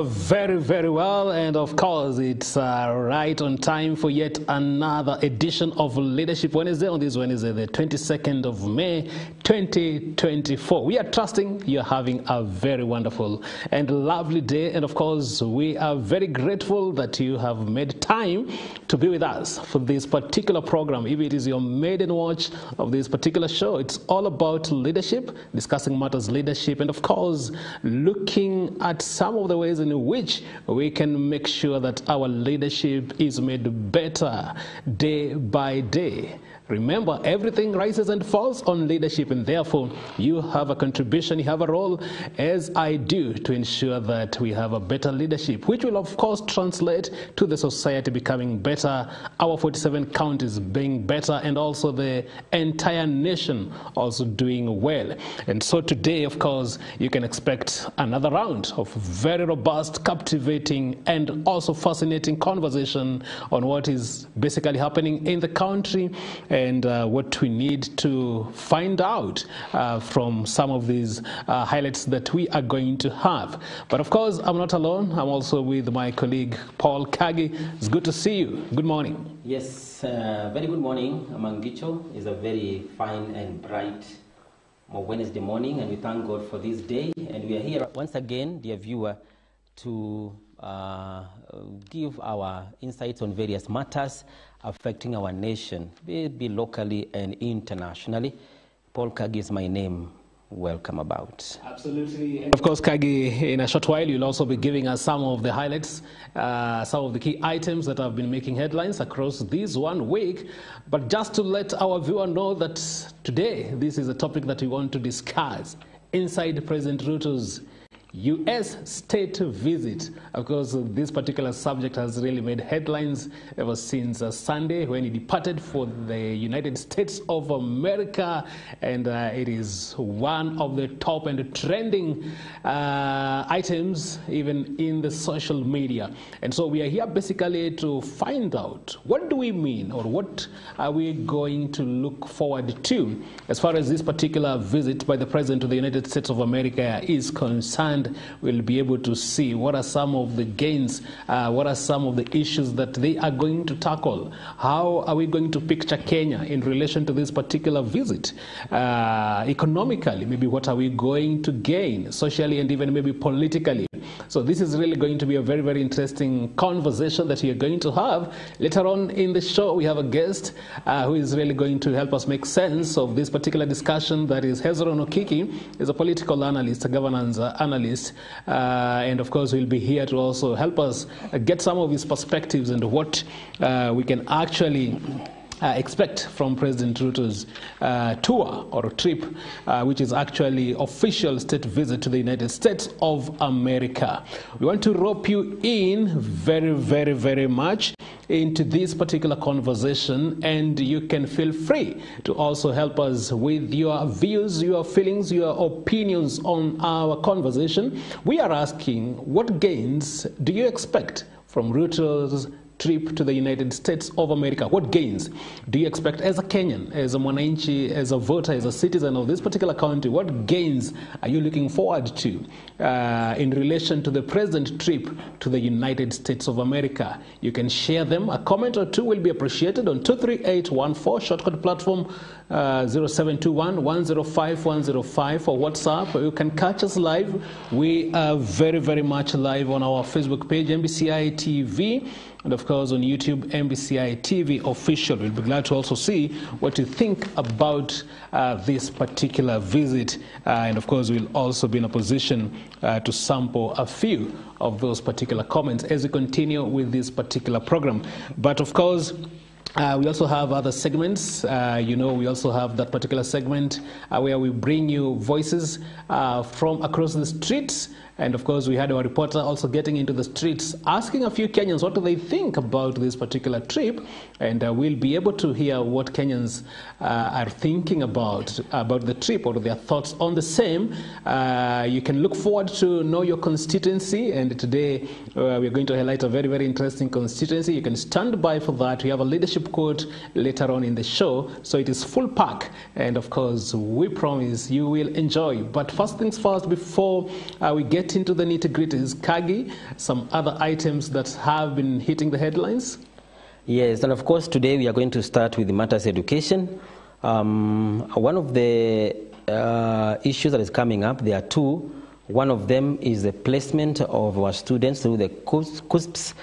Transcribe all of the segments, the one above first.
Very, very well. And of course, it's right on time for yet another edition of Leadership Wednesday on this Wednesday, the 22nd of May, 2024. We are trusting you're having a very wonderful and lovely day. And of course, we are very grateful that you have made time to be with us for this particular program. If it is your maiden watch of this particular show, it's all about leadership, discussing matters leadership, and of course, looking at some of the ways in which we can make sure that our leadership is made better day by day. Remember, everything rises and falls on leadership, and therefore you have a contribution, you have a role, as I do, to ensure that we have a better leadership, which will of course translate to the society becoming better, our 47 counties being better, and also the entire nation also doing well. And so today, of course, you can expect another round of very robust, captivating, and also fascinating conversation on what is basically happening in the country and what we need to find out from some of these highlights that we are going to have. But of course, I'm not alone. I'm also with my colleague, Paul Kagi. It's good to see you. Good morning. Yes, very good morning, Mangicho. It's a very fine and bright Wednesday morning, and we thank God for this day. And we are here once again, dear viewer, to give our insights on various matters affecting our nation, be locally and internationally. Paul Kagi is my name. Welcome about. Absolutely. And of course, Kagi, in a short while, you'll also be giving us some of the highlights, some of the key items that have been making headlines across this 1 week. But just to let our viewer know that today, this is a topic that we want to discuss inside President Ruto's U.S. state visit. Of course, this particular subject has really made headlines ever since Sunday when he departed for the United States of America, and it is one of the top and trending items even in the social media. And so we are here basically to find out what do we mean, or what are we going to look forward to as far as this particular visit by the President to the United States of America is concerned. We'll be able to see what are some of the gains, what are some of the issues that they are going to tackle. How are we going to picture Kenya in relation to this particular visit? Economically, maybe what are we going to gain socially and even maybe politically? So this is really going to be a very, very interesting conversation that we are going to have. Later on in the show, we have a guest who is really going to help us make sense of this particular discussion. That is Hezron Okiki. He's a political analyst, a governance analyst. And of course, we'll be here to also help us get some of his perspectives and what we can actually expect from President Ruto's tour or trip, which is actually official state visit to the United States of America. We want to rope you in very, very, very much into this particular conversation, and you can feel free to also help us with your views, your feelings, your opinions on our conversation. We are asking, what gains do you expect from Ruto's trip to the United States of America? What gains do you expect as a Kenyan, as a Mwananchi, as a voter, as a citizen of this particular country? What gains are you looking forward to in relation to the present trip to the United States of America? You can share them. A comment or two will be appreciated on 23814, shortcut platform 0721 105 105 for WhatsApp. You can catch us live. We are very, very much live on our Facebook page, MBCI TV. And of course, on YouTube, MBCI TV official. We'll be glad to also see what you think about this particular visit. And of course, we'll also be in a position to sample a few of those particular comments as we continue with this particular program. But of course, we also have other segments. We also have that particular segment where we bring you voices from across the streets. And of course, we had our reporter also getting into the streets, asking a few Kenyans what do they think about this particular trip. And we'll be able to hear what Kenyans are thinking about the trip or their thoughts on the same. You can look forward to know your constituency. And today, we're going to highlight a very, very interesting constituency. You can stand by for that. We have a leadership quote later on in the show. So it is full pack. And of course, we promise you will enjoy. But first things first, before we get get into the nitty-gritties, Kagi, some other items that have been hitting the headlines? Yes, and of course today we are going to start with the matters education. One of the issues that is coming up, there are two. One of them is the placement of our students through the CUSPs.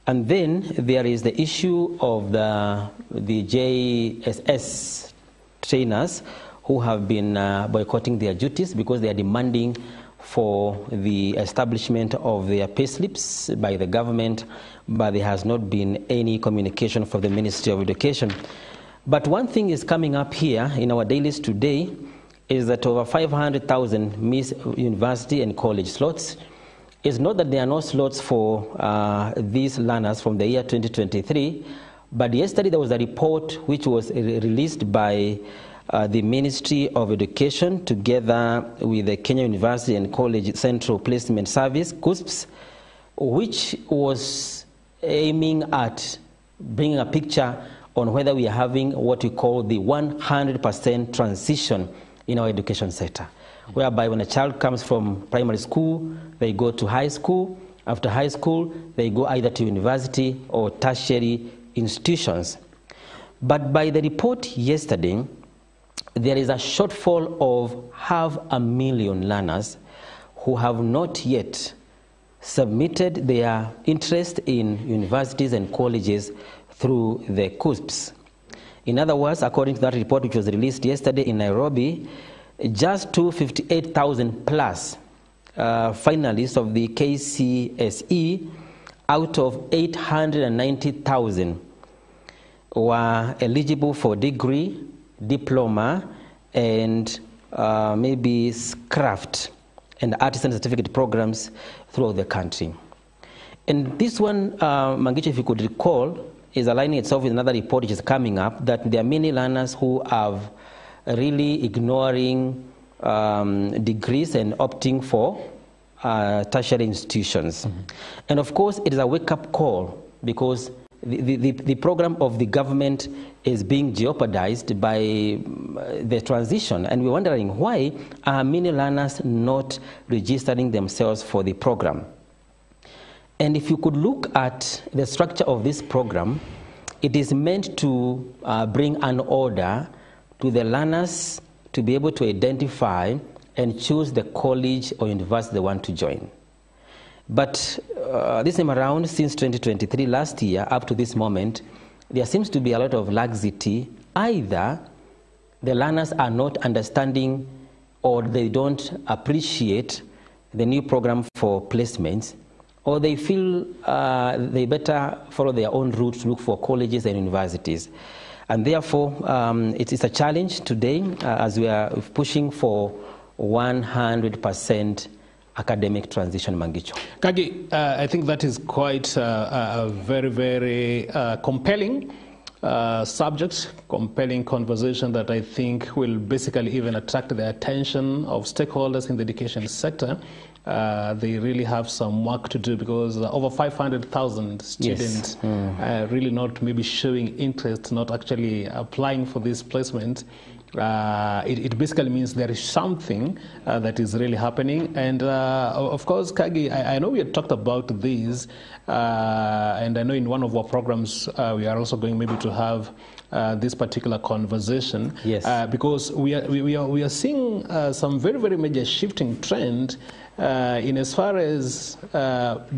And then there is the issue of the JSS trainers who have been boycotting their duties because they are demanding for the establishment of their payslips by the government, but there has not been any communication from the Ministry of Education. But one thing is coming up here in our dailies today is that over 500,000 Miss University and college slots. It's not that there are no slots for these learners from the year 2023, but yesterday there was a report which was released by the Ministry of Education together with the Kenya University and College Central Placement Service, CUSPS, which was aiming at bringing a picture on whether we are having what we call the 100% transition in our education sector, whereby when a child comes from primary school, they go to high school. After high school, they go either to university or tertiary institutions. But by the report yesterday, there is a shortfall of 500,000 learners who have not yet submitted their interest in universities and colleges through the CUSPs. In other words, according to that report which was released yesterday in Nairobi, just 258,000 plus finalists of the KCSE out of 890,000 were eligible for degree, diploma, and maybe craft and artisan certificate programs throughout the country. And this one, Mangicho, if you could recall, is aligning itself with another report which is coming up, that there are many learners who have really ignoring degrees and opting for tertiary institutions. Mm-hmm. And of course, it is a wake-up call because the program of the government is being jeopardized by the transition. And we're wondering why are many learners not registering themselves for the program. And if you could look at the structure of this program, it is meant to bring an order to the learners to be able to identify and choose the college or university they want to join. But this time around, since 2023, last year, up to this moment, there seems to be a lot of laxity. Either the learners are not understanding or they don't appreciate the new program for placements, or they feel they better follow their own route to look for colleges and universities. And therefore, it's a challenge today as we are pushing for 100% academic transition, Mangicho. Kagi, I think that is quite a very, very compelling subject, compelling conversation that I think will basically even attract the attention of stakeholders in the education sector. They really have some work to do because over 500,000 students really not maybe showing interest, not actually applying for this placement. It basically means there is something that is really happening. And of course, Kagi, I know we had talked about this, and I know in one of our programs we are also going maybe to have this particular conversation. Yes. Because we are seeing some very, very major shifting trend in as far as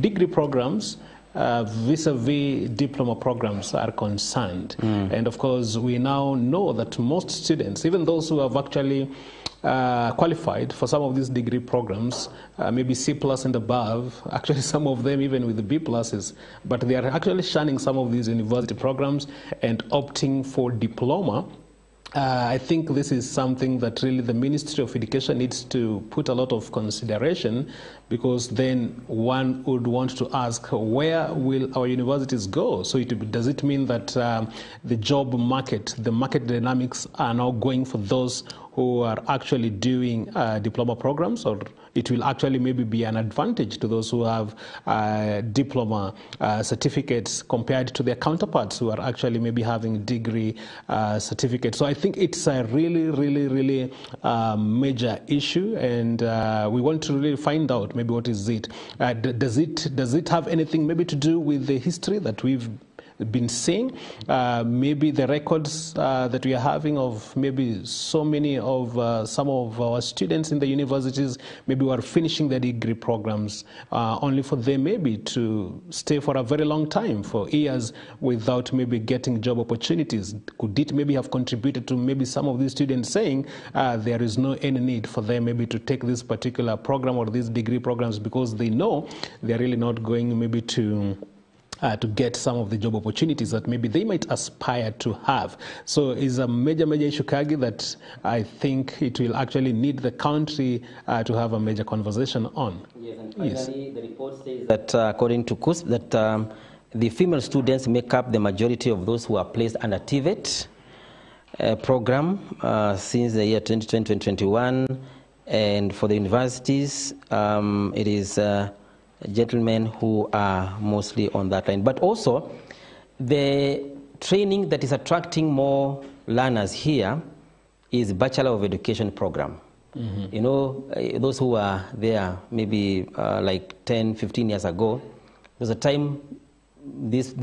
degree programs vis-a-vis diploma programs are concerned. And of course, we now know that most students, even those who have actually qualified for some of these degree programs, maybe C+ and above, actually some of them even with the B+, but they are actually shunning some of these university programs and opting for diploma. I think this is something that really the Ministry of Education needs to put a lot of consideration, because then one would want to ask, where will our universities go? So does it mean that the job market, the market dynamics are now going for those who are actually doing diploma programs, or it will actually maybe be an advantage to those who have diploma certificates compared to their counterparts who are actually maybe having degree certificates. So I think it's a really major issue, and we want to really find out maybe what is it. Does it have anything maybe to do with the history that we've been seeing, maybe the records that we are having of maybe so many of some of our students in the universities, maybe who are finishing their degree programs, only for them maybe to stay for a very long time, for years, without maybe getting job opportunities. Could it maybe have contributed to maybe some of these students saying there is no any need for them maybe to take this particular program or these degree programs, because they know they're really not going maybe to get some of the job opportunities that maybe they might aspire to have. So it's a major issue, Kagi, that I think it will actually need the country to have a major conversation on. Yes, and finally, the report says that according to KUS, that the female students make up the majority of those who are placed under TVET program since the year 2020-2021, and for the universities, it is gentlemen who are mostly on that line. But also, the training that is attracting more learners here is Bachelor of Education program. You know, those who are there maybe like 10, 15 years ago, there was a time this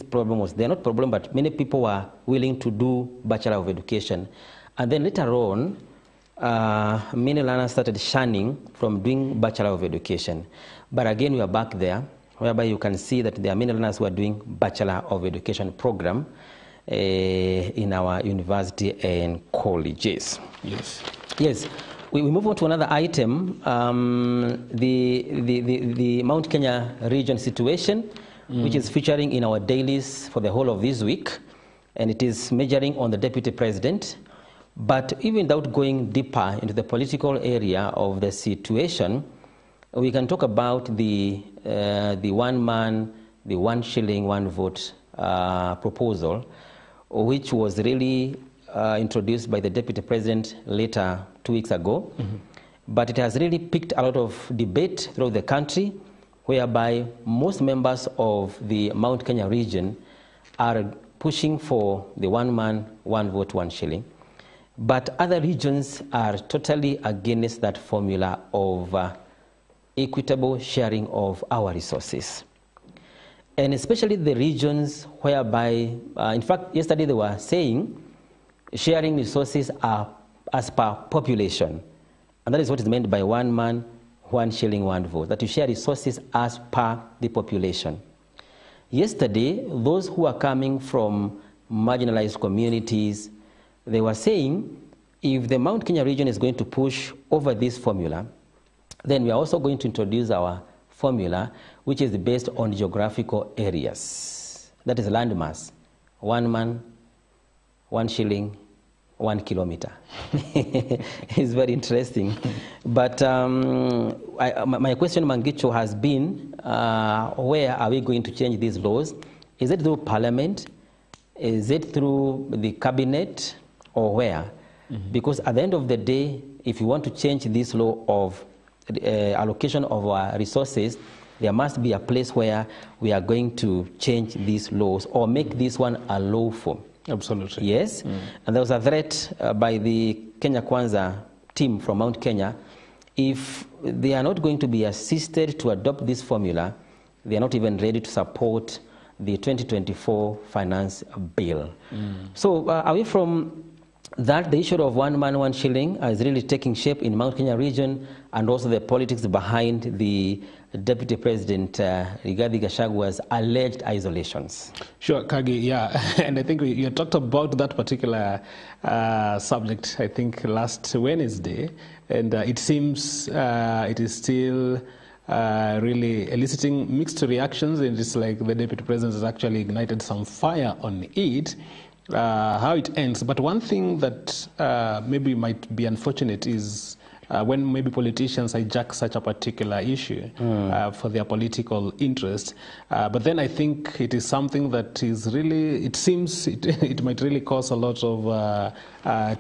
problem was there. Not problem, but many people were willing to do Bachelor of Education. And then later on, many learners started shunning from doing Bachelor of Education. But again, we are back there, whereby you can see that there are many learners who are doing Bachelor of Education program in our university and colleges. Yes. We move on to another item, the Mount Kenya region situation, which is featuring in our dailies for the whole of this week, and it is measuring on the Deputy President. But even without going deeper into the political area of the situation, we can talk about the 1 man, the 1 shilling, 1 vote proposal, which was really introduced by the Deputy President later 2 weeks ago. But it has really picked a lot of debate throughout the country, whereby most members of the Mount Kenya region are pushing for the 1 man, 1 vote, 1 shilling. But other regions are totally against that formula of equitable sharing of our resources. And especially the regions whereby, in fact, yesterday they were saying sharing resources are as per population. And that is what is meant by 1 man, 1 shilling, 1 vote, that you share resources as per the population. Yesterday, those who are coming from marginalized communities, they were saying if the Mount Kenya region is going to push over this formula, then we are also going to introduce our formula, which is based on geographical areas. That is landmass. 1 man, 1 shilling, 1 kilometer. It's very interesting. But my question, Mangicho, has been, where are we going to change these laws? Is it through Parliament? Is it through the Cabinet? Or where? Because at the end of the day, if you want to change this law of allocation of our resources, there must be a place where we are going to change these laws or make this one a lawful. Absolutely. Yes. And there was a threat by the Kenya Kwanza team from Mount Kenya. If they are not going to be assisted to adopt this formula, they are not even ready to support the 2024 finance bill. So away from that, the issue of 1 man, 1 shilling is really taking shape in Mount Kenya region, and also the politics behind the Deputy President Rigathi Gachagua's alleged isolations. Sure, Kagi, yeah. And I think you talked about that particular subject, I think, last Wednesday, and it seems it is still really eliciting mixed reactions, and it's like the Deputy President has actually ignited some fire on it. How it ends. But one thing that maybe might be unfortunate is when maybe politicians hijack such a particular issue for their political interest. But then I think it is something that is really, it seems it might really cause a lot of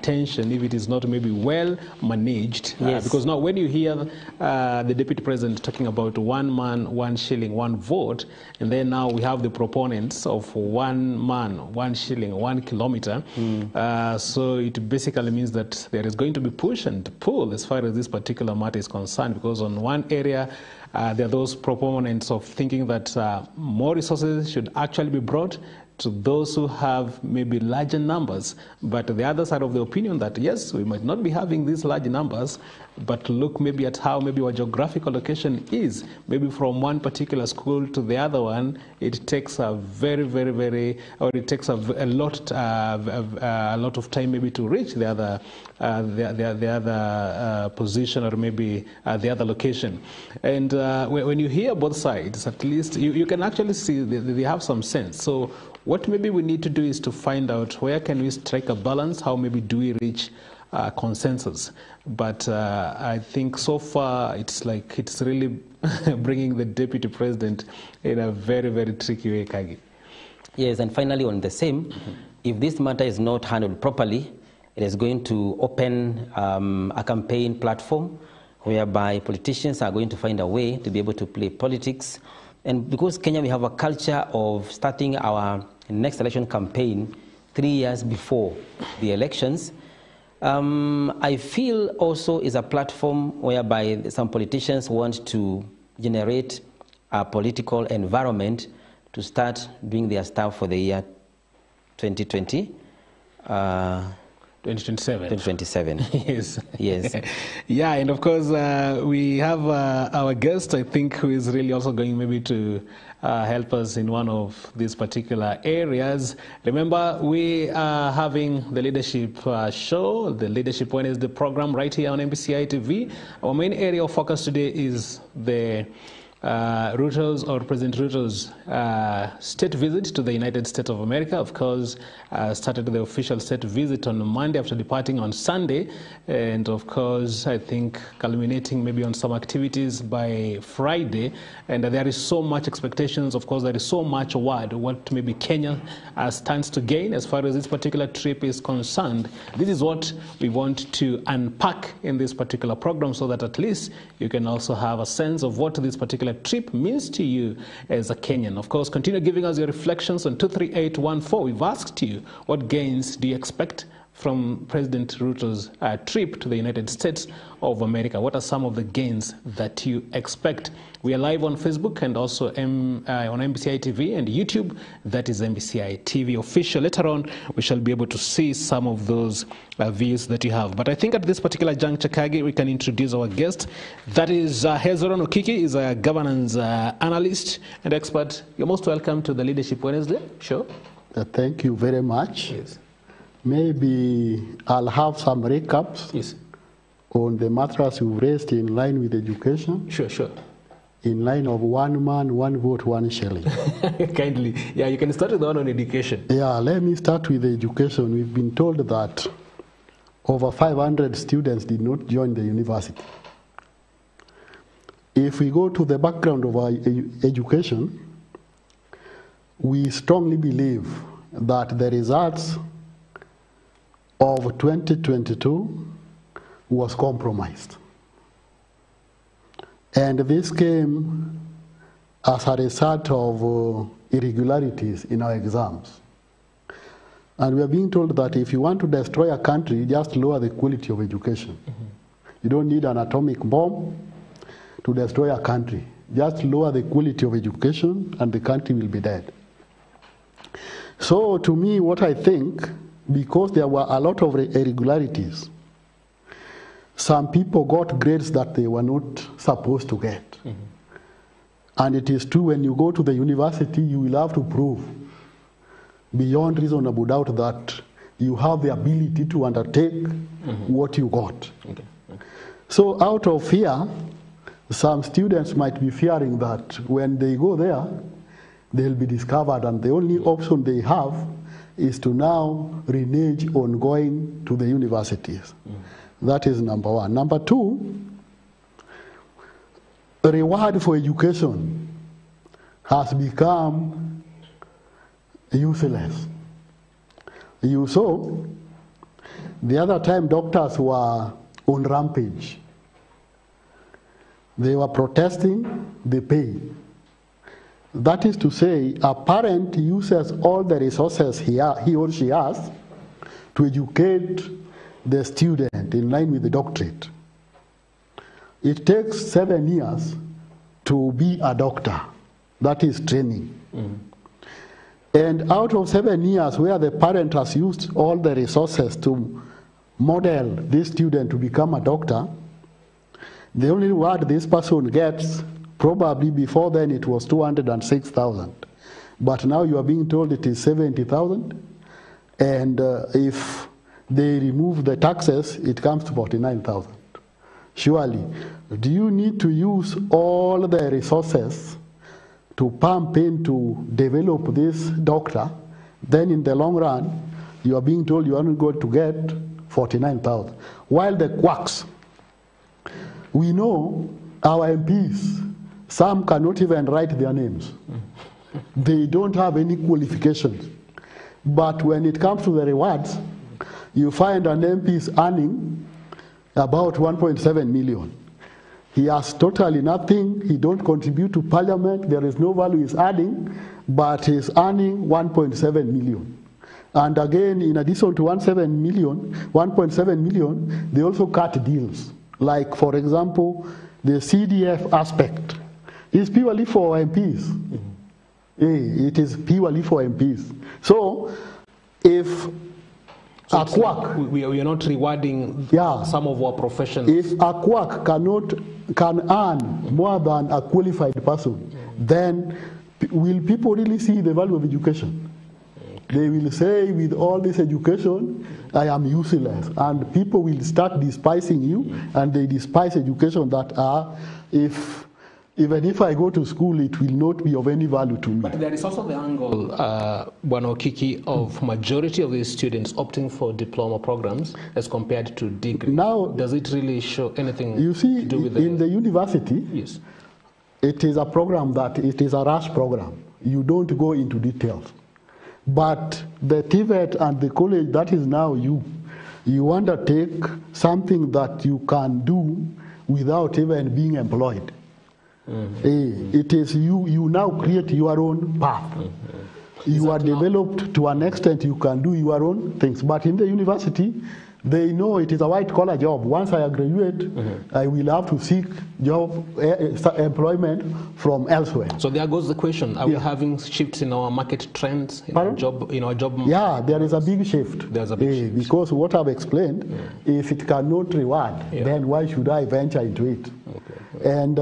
tension if it is not maybe well managed. Yes. Because now when you hear the Deputy President talking about 1 man, 1 shilling, 1 vote, and then now we have the proponents of 1 man, 1 shilling, 1 kilometer. So it basically means that there is going to be push and pull as far as this particular matter is concerned, because on one area there are those proponents of thinking that more resources should actually be brought to those who have maybe larger numbers, but the other side of the opinion that yes, we might not be having these large numbers, but look maybe at how maybe our geographical location is. Maybe from one particular school to the other one, it takes a or it takes a lot of time maybe to reach the other position, or maybe the other location. And when you hear both sides, at least you can actually see they have some sense. So what maybe we need to do is to find out where can we strike a balance, how maybe do we reach consensus. But I think so far it's like it's really bringing the Deputy President in a very tricky way, Kagi. Yes, and finally on the same, if this matter is not handled properly, it is going to open a campaign platform whereby politicians are going to find a way to be able to play politics. And because Kenya, we have a culture of starting our next election campaign 3 years before the elections, I feel also is a platform whereby some politicians want to generate a political environment to start doing their stuff for the year 2020. 2027. Yes. Yes. Yeah, and of course we have our guest, I think, who is really also going maybe to help us in one of these particular areas. Remember, we are having the Leadership Show, the Leadership Wednesday program right here on MBCI TV. Our main area of focus today is the Ruto's, or President Ruto's state visit to the United States of America. Of course, started the official state visit on Monday after departing on Sunday, and of course I think culminating maybe on some activities by Friday. And there is so much expectations, of course there is so much what maybe Kenya stands to gain as far as this particular trip is concerned. This is what we want to unpack in this particular program, so that at least you can also have a sense of what this particular trip means to you as a Kenyan. Of course, continue giving us your reflections on 23814. We've asked you, what gains do you expect from President Ruto's trip to the United States of America? What are some of the gains that you expect? We are live on Facebook and also on MBCI TV and YouTube. That is MBCI TV official. Later on, we shall be able to see some of those views that you have. But I think at this particular juncture, Kagi, we can introduce our guest. That is Hezron Okiki, is a governance analyst and expert. You're most welcome to the Leadership Wednesday show. Thank you very much. Yes. Maybe I'll have some recaps Yes. on the matters you raised in line with education. Sure. In line of 1 man, 1 vote, 1 shilling. Kindly. Yeah, you can start with the one on education. Yeah, let me start with education. We've been told that over 500 students did not join the university. If we go to the background of our education, we strongly believe that the results of 2022 was compromised. And this came as a result of irregularities in our exams. And we are being told that if you want to destroy a country, just lower the quality of education. You don't need an atomic bomb to destroy a country. Just lower the quality of education and the country will be dead. So to me, what I think, because there were a lot of irregularities, some people got grades that they were not supposed to get. And it is true, when you go to the university, you will have to prove beyond reasonable doubt that you have the ability to undertake what you got. Okay. So out of fear, some students might be fearing that when they go there, they'll be discovered, and the only option they have is to now renege on going to the universities. That is number one. Number two, reward for education has become useless. You saw the other time doctors were on rampage. They were protesting the pay. That is to say, a parent uses all the resources he or she has to educate the student in line with the doctorate. It takes 7 years to be a doctor. That is training. And out of 7 years where the parent has used all the resources to model this student to become a doctor, the only reward this person gets, probably before then it was 206,000. But now you are being told it is 70,000. And if they remove the taxes, it comes to 49,000. Surely, do you need to use all the resources to pump in to develop this doctor? Then in the long run, you are being told you are not going to get 49,000. While the quacks, we know our MPs, some cannot even write their names. They don't have any qualifications. But when it comes to the rewards, you find an MP is earning about 1.7 million. He has totally nothing. He don't contribute to parliament. There is no value he's adding, but he's earning 1.7 million. And again, in addition to 1.7 million, they also cut deals. Like, for example, the CDF aspect is purely for MPs. It is purely for MPs. So, if a quack, we are not rewarding some of our professions. If a quack can earn more than a qualified person, then will people really see the value of education? They will say, with all this education, I am useless. And people will start despising you, and they despise education that even if I go to school, it will not be of any value to me. But there is also the angle, Kiki, of majority of these students opting for diploma programs as compared to degree. Now, does it really show anything you see, to do with in the university, yes, it is a program it is a rush program. You don't go into details. But the TVET and the college, that is now you undertake something that you can do without even being employed. It is you now create your own path. You are developed to an extent you can do your own things. But in the university, they know it is a white-collar job. Once I graduate, I will have to seek employment from elsewhere. So there goes the question: are we having shifts in our market trends in our job market? Yeah, there is a big shift. There's a big shift. Because what I've explained, if it cannot reward, then why should I venture into it? Okay. And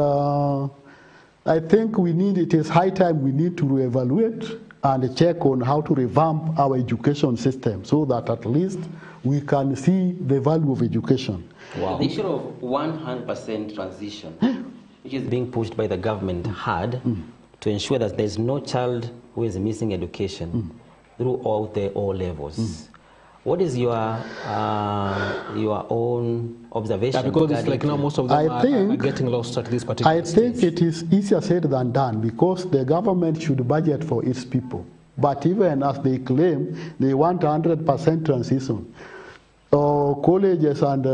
I think it is high time we need to reevaluate and check on how to revamp our education system so that at least we can see the value of education. Wow. The issue of 100% transition, which is being pushed by the government hard to ensure that there's no child who is missing education throughout the all levels. What is your own observation? Because it's like now most of them are getting lost at this particular stage. I think it is easier said than done because the government should budget for its people. But even as they claim they want 100% transition, colleges and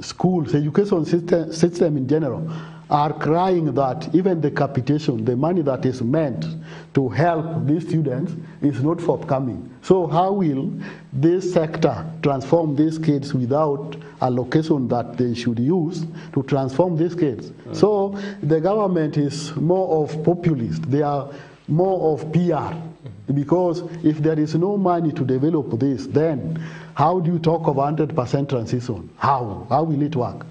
schools, education system in general, are crying that even the capitation, the money that is meant to help these students, is not forthcoming. So how will this sector transform these kids without a location that they should use to transform these kids? So the government is more of populist. They are more of PR. Because if there is no money to develop this, then how do you talk of 100% transition? How will it work?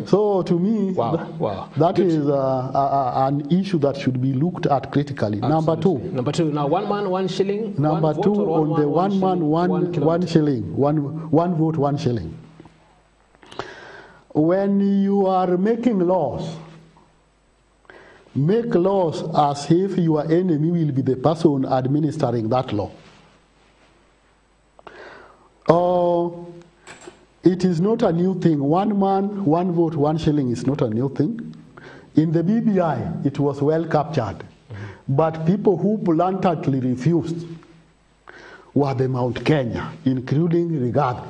So to me, that is an issue that should be looked at critically. Absolutely. Number two, now 1 man, 1 shilling. Number two, on the 1 man, 1 shilling, 1 vote, 1 shilling. When you are making laws, make laws as if your enemy will be the person administering that law. It is not a new thing. 1 man, 1 vote, 1 shilling is not a new thing. In the BBI, it was well captured. But people who bluntly refused were the Mount Kenya, including Rigathi.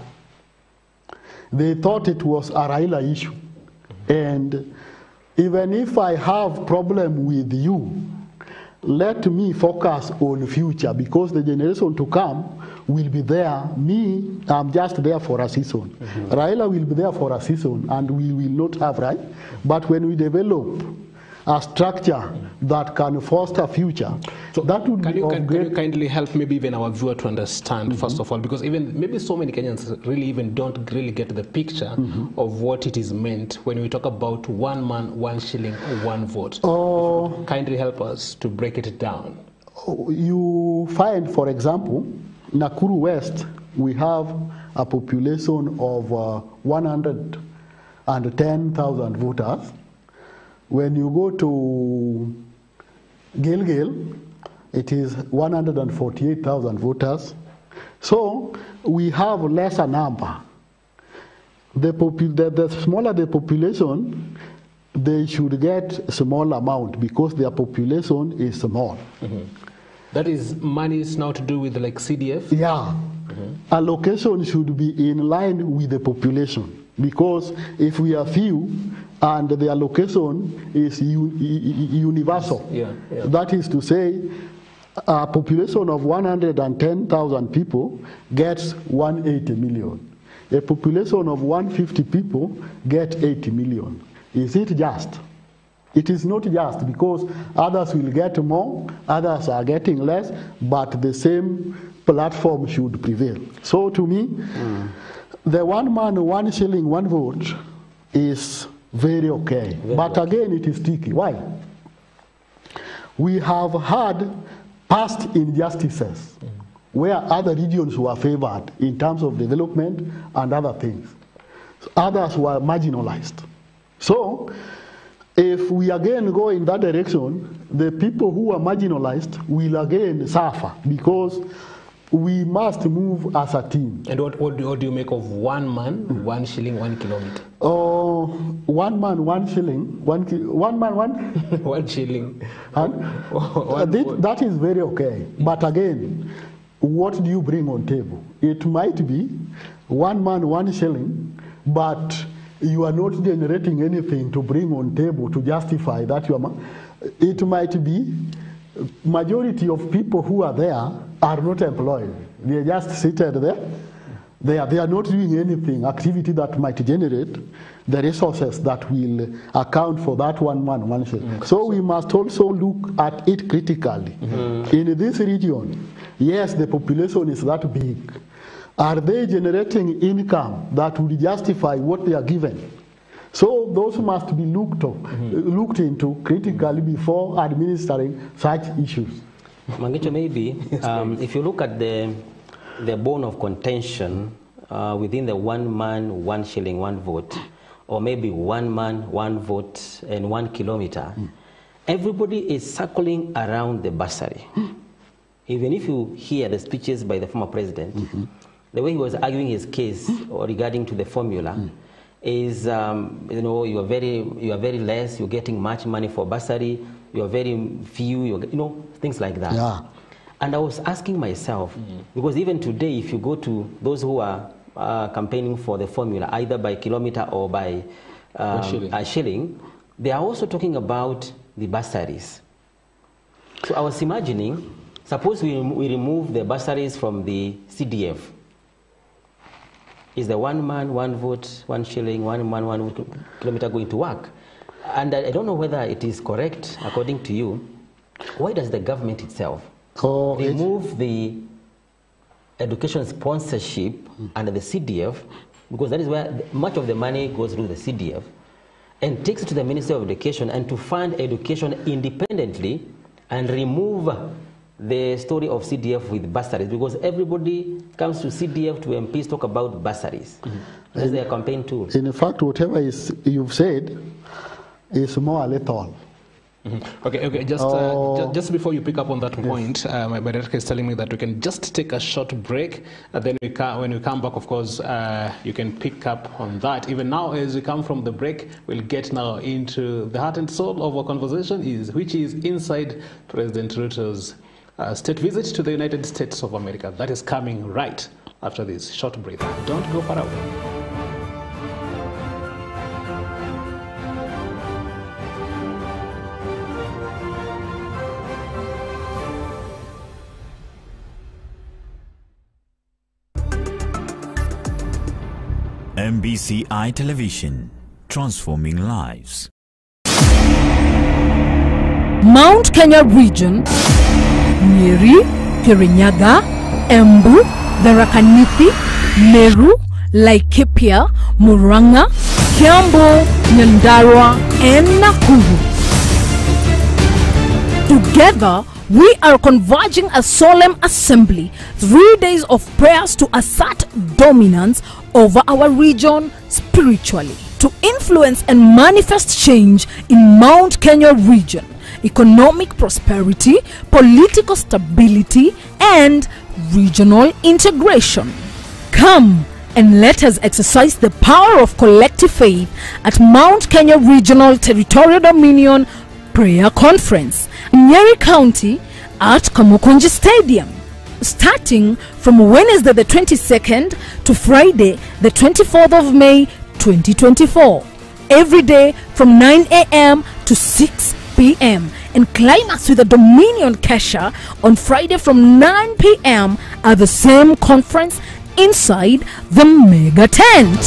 They thought it was a Raila issue. And even if I have problem with you, let me focus on future, because the generation to come will be there. Me, I'm just there for a season. Raila will be there for a season, and we will not have right. But when we develop a structure that can foster future, so that would can be you kindly help maybe even our viewer to understand, first of all, because even maybe so many Kenyans really even don't really get the picture of what it is meant when we talk about 1 man, 1 shilling, 1 vote. Kindly help us to break it down. You find, for example, Nakuru West, we have a population of 110,000 voters. When you go to Gilgil, it is 148,000 voters. So we have lesser number. The smaller the population, they should get small amount because their population is small. That is money is now to do with like CDF? Yeah. Allocation should be in line with the population, because if we are few and the allocation is universal, that is to say a population of 110,000 people gets 180 million. A population of 150 people gets 80 million. Is it just? It is not just, because others will get more, others are getting less, but the same platform should prevail. So to me, the 1 man, 1 shilling, 1 vote is very okay. But again, it is tricky. Why? We have had past injustices where other regions were favored in terms of development and other things. Others were marginalized. So, if we again go in that direction, the people who are marginalized will again suffer, because we must move as a team. And what do you make of 1 man, 1 shilling, 1 kilometer? 1 man, 1 shilling, 1 man, 1? 1 shilling. That is very okay. But again, what do you bring on table? It might be 1 man, 1 shilling, but you are not generating anything to bring on table to justify that you are. It might be majority of people who are there are not employed. They are just seated there. They are not doing anything, activity that might generate the resources that will account for that 1 man, 1 shilling. So we must also look at it critically. In this region, yes, the population is that big. Are they generating income that will justify what they are given? So those must be looked into critically before administering such issues. Mangicho, maybe if you look at the bone of contention within the 1 man, 1 shilling, 1 vote, or maybe 1 man, 1 vote, and 1 kilometer, everybody is circling around the bursary. Even if you hear the speeches by the former president, the way he was arguing his case regarding to the formula is, you are very less, you're getting much money for bursary, you are very few, things like that. Yeah. And I was asking myself, because even today, if you go to those who are campaigning for the formula, either by kilometer or by a shilling, they are also talking about the bursaries. So I was imagining, suppose we remove the bursaries from the CDF. Is the 1 man, 1 vote, 1 shilling, 1 man, 1 kilometer going to work? And I don't know whether it is correct, according to you. Why does the government itself remove the education sponsorship under the CDF, because that is where much of the money goes through the CDF, and takes it to the Ministry of Education and to fund education independently and remove the story of CDF with bursaries, because everybody comes to CDF to MPs talk about bursaries. That's their campaign tool. In fact, whatever you've said is more lethal. Okay. Just before you pick up on that point, my director is telling me that we can just take a short break. And then when we come back, of course, you can pick up on that. Even now, as we come from the break, we'll get now into the heart and soul of our conversation, which is inside President Ruto's state visit to the United States of America. That is coming right after this short break. Don't go far away. MBCI Television, transforming lives. Mount Kenya region, Nyeri, Kirinyaga, Embu, Tharaka Nithi, Meru, Laikipia, Murang'a, Kiambu, Nyandarua, and Nakuru. Together, we are converging a solemn assembly, 3 days of prayers to assert dominance over our region spiritually, to influence and manifest change in Mount Kenya region, economic prosperity, political stability, and regional integration. Come and let us exercise the power of collective faith at Mount Kenya Regional Territorial Dominion Prayer Conference in Nyeri County at Kamukunji Stadium, starting from Wednesday the 22nd to Friday the 24th of May 2024, every day from 9 a.m. to 6 p.m. and climax with a Dominion Kesha on Friday from 9 p.m. at the same conference inside the mega tent.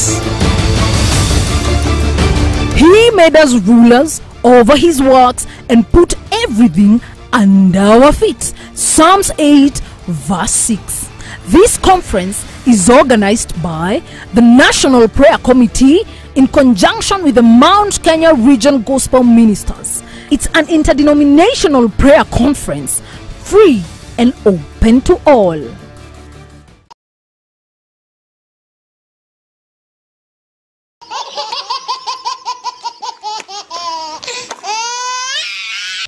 He made us rulers over his works and put everything under our feet. Psalms 8 verse 6. This conference is organized by the National Prayer Committee in conjunction with the Mount Kenya Region Gospel Ministers. It's an interdenominational prayer conference, free and open to all.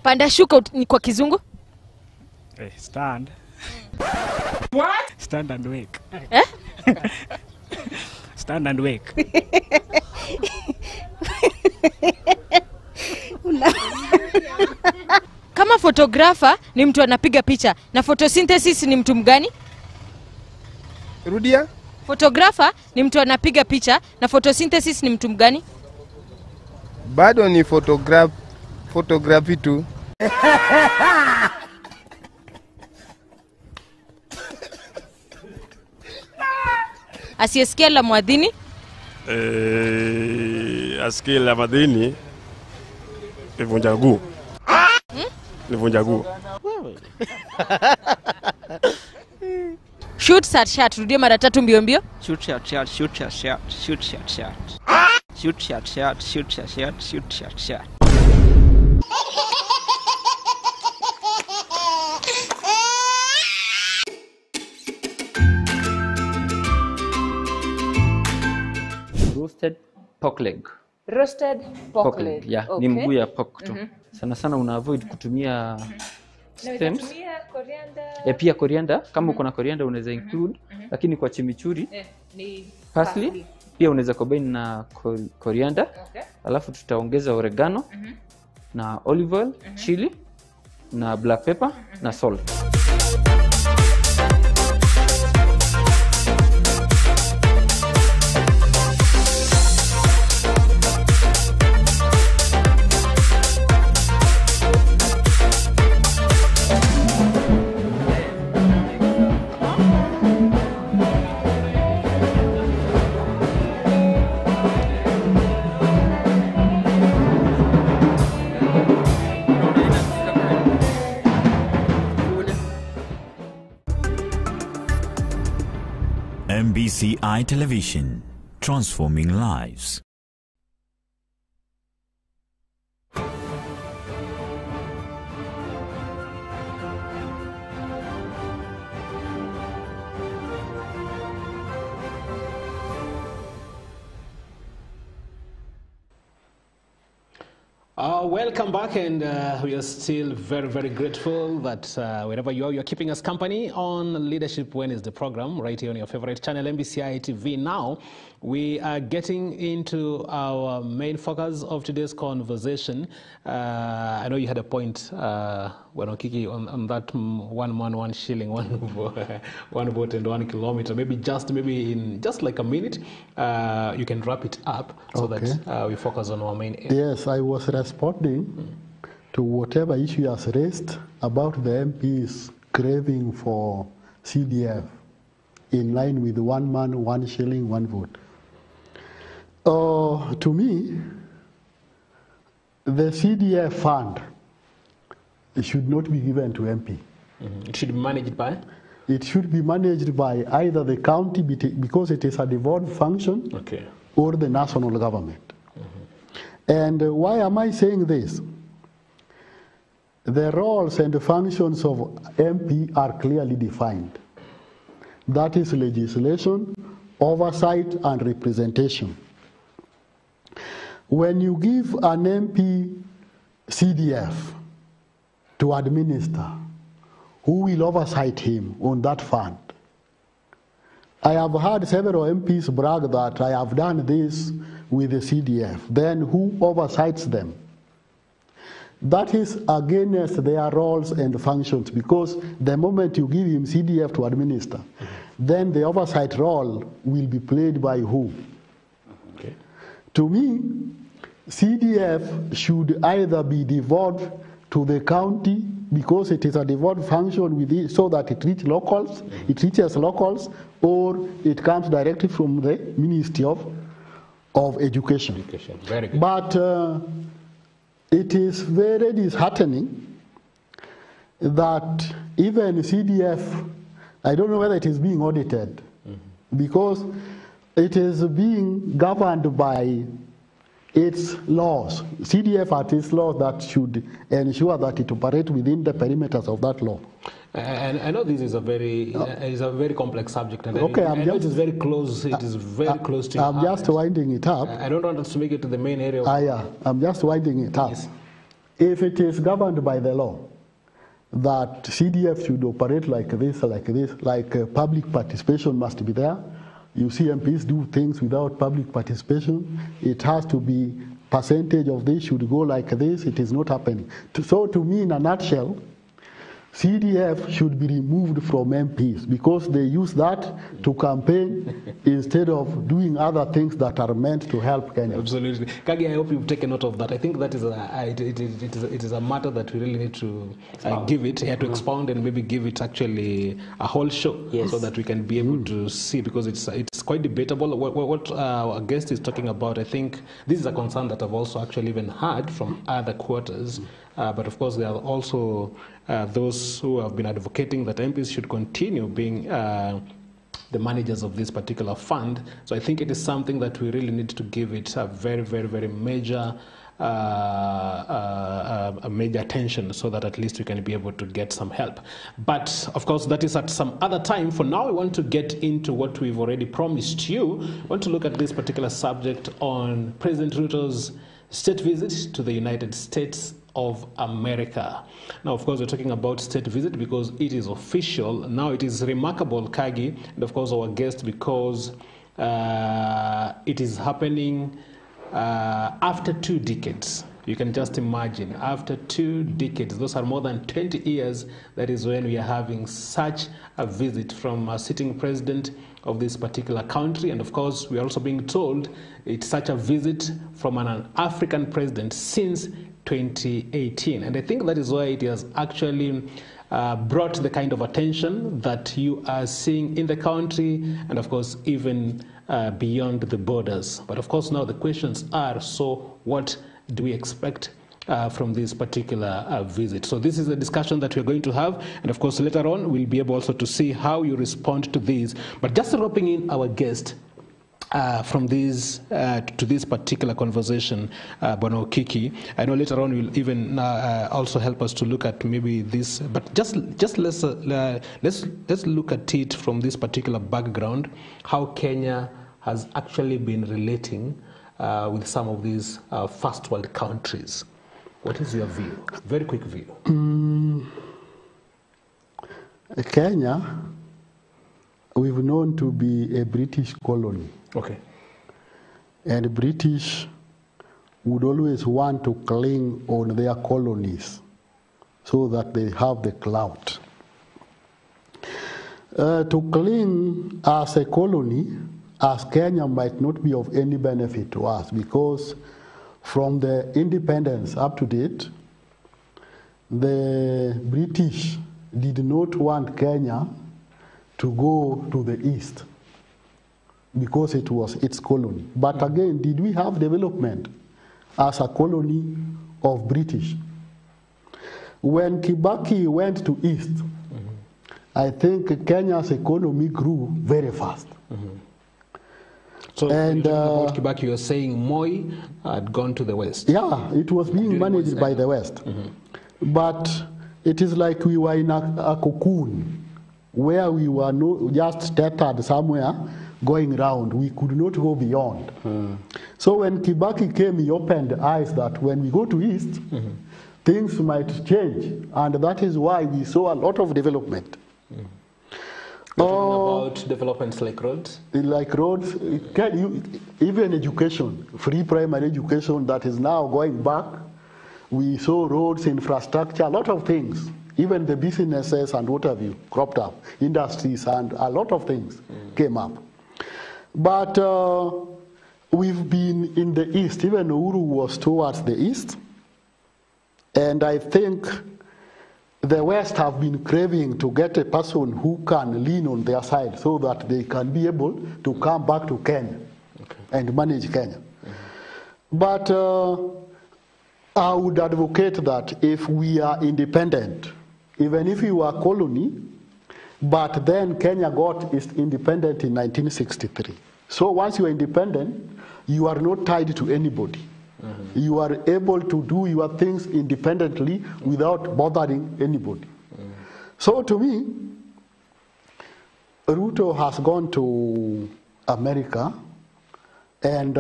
Panda shuka ni kwa kizungu? Stand. What? Stand and wake. Stand and wake. Kama photographer ni mtu anapiga picha na photosynthesis ni mtu mgani? Rudia? Photographer ni mtu anapiga picha na photosynthesis ni mtu mgani? Bado ni photography tu. Asiyesikia la mwadhini? Asikia la mwadhini ni vunja guu. Ni vunja guu. Shoot shot, rudia mara tatu mbio mbio. Shoot shot, shoot shot, shoot shot, shot. Shoot shot, shoot shot, shoot shot, shot. Roasted pork leg. Roasted pork leg. Yeah, okay. Ni mguu ya pork tu. Sana sana una avoid kutumia stems. Pia coriander, kama uko na coriander unaweza include, lakini kwa chimichurri ni parsley. Pia unaweza combine na coriander. Okay. Alafu tutaongeza oregano na olive oil, chili na black pepper na salt. MBCI Television, transforming lives. Welcome back, and we are still very, very grateful that wherever you are, you're keeping us company on Leadership Wednesday program right here on your favorite channel, MBCI TV. Now, we are getting into our main focus of today's conversation. I know you had a point, Kiki, on that 1 man, 1 shilling, one vote and 1 kilometer. Maybe in just like a minute, you can wrap it up so that we focus on our main aim. Yes, I was responding to whatever issue you has raised about the MPs craving for CDF in line with 1 man, 1 shilling, 1 vote. To me, the CDF fund should not be given to MP. It should be managed by? It should be managed by either the county, because it is a devolved function, or the national government. And why am I saying this? The roles and the functions of MP are clearly defined. That is legislation, oversight, and representation. When you give an MP CDF to administer, who will oversight him on that fund? I have heard several MPs brag that I have done this with the CDF. Then who oversights them? That is against their roles and functions, because the moment you give him CDF to administer, then the oversight role will be played by who? To me, CDF should either be devolved to the county, because it is a devolved function with it, so that it reaches locals, or it comes directly from the Ministry of Education. Very good. But it is very disheartening that even CDF, I don't know whether it is being audited, because it is being governed by its laws. CDF has its laws that should ensure that it operates within the perimeters of that law. And I know this is a very complex subject, and I know it is very close. It is very close to. I'm just winding it up. I don't want us to make it to the main area. I'm just winding it up. Yes. If it is governed by the law that CDF should operate like this, public participation must be there. You see MPs do things without public participation. It has to be percentage of this should go like this. It is not happening. So to me, in a nutshell, CDF should be removed from MPs, because they use that to campaign instead of doing other things that are meant to help Kenya. Absolutely. Kagi, I hope you've taken note of that. I think that is it is a matter that we really need to give it, to expound and maybe give it actually a whole show, so that we can be able to see, because it's quite debatable. What our guest is talking about, I think this is a concern that I've also actually even heard from other quarters. But of course, there are also those who have been advocating that MPs should continue being the managers of this particular fund. So I think it is something that we really need to give it a very, very, very major attention, so that at least we can be able to get some help. But of course, that is at some other time. For now, we want to get into what we've already promised you. We want to look at this particular subject on President Ruto's state visit to the United States of America. Now, of course, we're talking about state visit because it is official. Now, it is remarkable, Kagi, and of course our guest, because it is happening after 2 decades. You can just imagine, after 2 decades, those are more than 20 years, that is when we are having such a visit from a sitting president of this particular country. And of course, we are also being told it's such a visit from an African president since 2018. And I think that is why it has actually brought the kind of attention that you are seeing in the country, and of course, even beyond the borders. But of course, now the questions are, so what do we expect from this particular visit? So this is a discussion that we're going to have, and of course later on we'll be able also to see how you respond to these. But just roping in our guest from this to this particular conversation, Bono Kiki, I know later on you'll even also help us to look at maybe this, but just let's look at it from this particular background, how Kenya has actually been relating with some of these first world countries. What is your view? Very quick view. Kenya, we've known to be a British colony. Okay. And British would always want to cling on their colonies so that they have the clout. To cling as a colony, as Kenya, might not be of any benefit to us, because from the independence up to date, the British did not want Kenya to go to the east because it was its colony. But again, did we have development as a colony of British? When Kibaki went to east, I think Kenya's economy grew very fast. So about Kibaki, you're saying Moi had gone to the west? Yeah, it was being managed by the west. But it is like we were in a cocoon where we were just tethered somewhere going round. We could not go beyond. So when Kibaki came, he opened eyes that when we go to east, things might change. And that is why we saw a lot of development. About developments like roads? Like roads, even education, free primary education that is now going back. We saw roads, infrastructure, a lot of things. Even the businesses and what have you cropped up, industries and a lot of things came up. But we've been in the east, even Uhuru was towards the east. And I think the West have been craving to get a person who can lean on their side so that they can be able to come back to Kenya and manage Kenya. But I would advocate that if we are independent, even if we were a colony, but then Kenya got its independent in 1963. So once you are independent, you are not tied to anybody. You are able to do your things independently without bothering anybody. So to me, Ruto has gone to America, and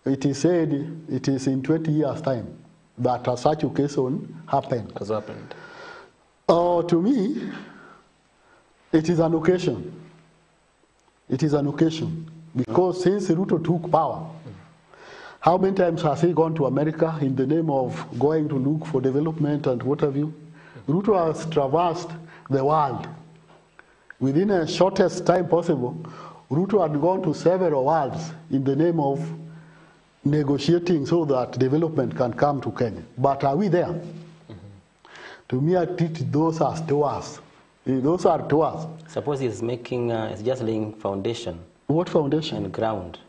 it is said it is in 20 years' time that such occasion happened. Has happened. To me, it is an occasion. It is an occasion because since Ruto took power, how many times has he gone to America in the name of going to look for development and what have you? Ruto has traversed the world. Within the shortest time possible, Ruto had gone to several worlds in the name of negotiating so that development can come to Kenya. But are we there? To me, I treat those as tours. Those are tours. Suppose he's making, it's just laying foundation. What foundation? And ground.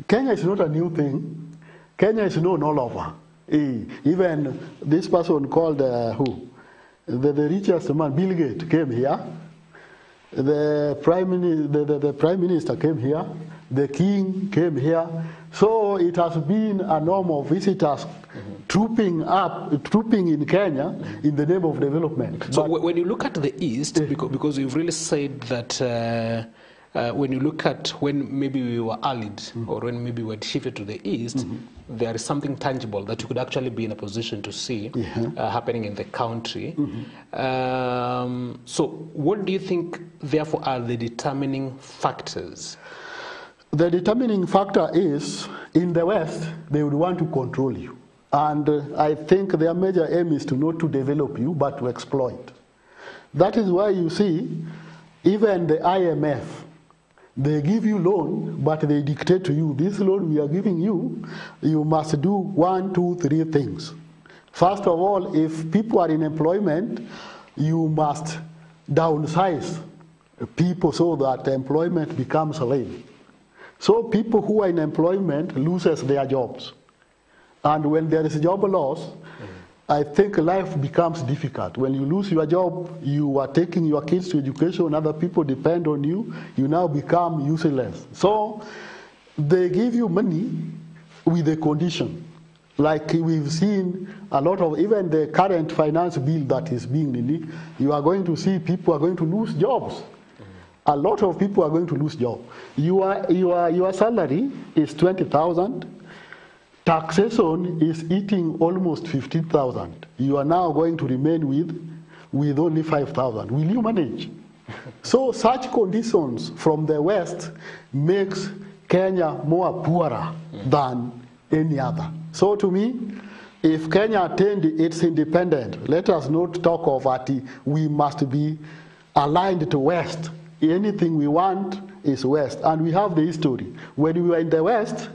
Kenya is not a new thing. Kenya is known all over. Even this person called who? The richest man, Bill Gates, came here. The prime minister came here. The king came here. So it has been a norm of visitors trooping in Kenya in the name of development. So when you look at the east, because you've really said that when you look at when maybe we were allied or when maybe we were shifted to the east, there is something tangible that you could actually be in a position to see happening in the country. So what do you think, therefore, are the determining factors? The determining factor is, in the West, they would want to control you. And I think their major aim is not to develop you, but to exploit. That is why you see, even the IMF, they give you loan, but they dictate to you, this loan we are giving you, you must do 1, 2, 3 things. First of all, if people are in employment, you must downsize people so that employment becomes slave. So people who are in employment loses their jobs. And when there is job loss, I think life becomes difficult. When you lose your job, you are taking your kids to education, other people depend on you, you now become useless. So they give you money with a condition. Like we've seen a lot of, even the current finance bill that is being released, you are going to see people are going to lose jobs. A lot of people are going to lose jobs. Your salary is 20,000 taxation is eating almost 15,000. You are now going to remain with only 5,000. Will you manage? So such conditions from the West makes Kenya more poorer than any other. So to me, if Kenya attained its independence, let us not talk of that we must be aligned to West. Anything we want is West. And we have the history. When we were in the West,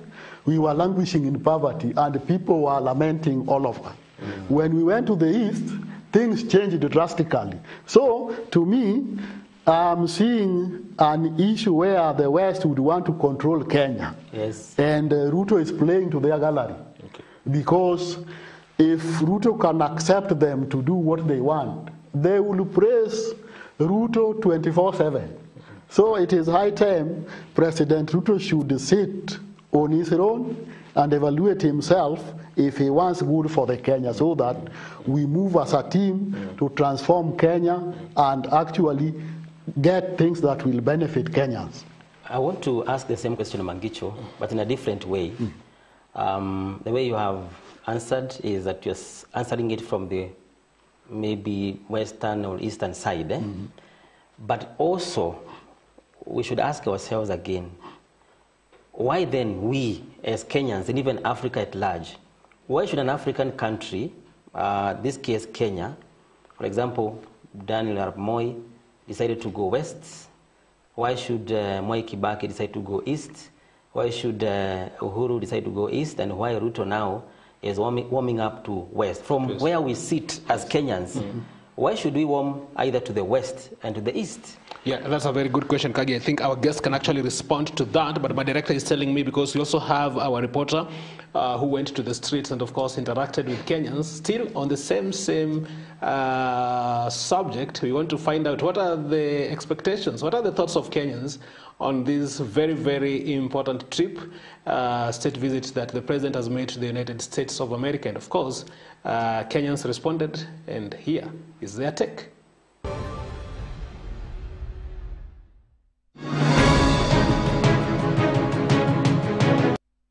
we were languishing in poverty and people were lamenting all of us. When we went to the East, things changed drastically. So to me, I'm seeing an issue where the West would want to control Kenya. Yes. And Ruto is playing to their gallery. Okay. Because if Ruto can accept them to do what they want, they will praise Ruto 24/7. So it is high time President Ruto should sit on his own and evaluate himself if he wants good for the Kenya, so that we move as a team to transform Kenya and actually get things that will benefit Kenyans. I want to ask the same question, Mangicho, but in a different way. The way you have answered is that you're answering it from the maybe western or eastern side. But also, we should ask ourselves again, why then we as Kenyans and even Africa at large, why should an African country, this case Kenya, for example, Daniel Arap Moi decided to go west? Why should Mwai Kibaki decide to go east? Why should Uhuru decide to go east? And why Ruto now is warming up to west? From where we sit as Kenyans, why should we warm either to the west and to the east? Yeah, that's a very good question, Kagi. I think our guest can actually respond to that, but my director is telling me, because we also have our reporter who went to the streets and, of course, interacted with Kenyans, still on the same subject. We want to find out what are the expectations, what are the thoughts of Kenyans on this very, very important trip, state visit that the president has made to the United States of America. And, of course, Kenyans responded, and here is their take.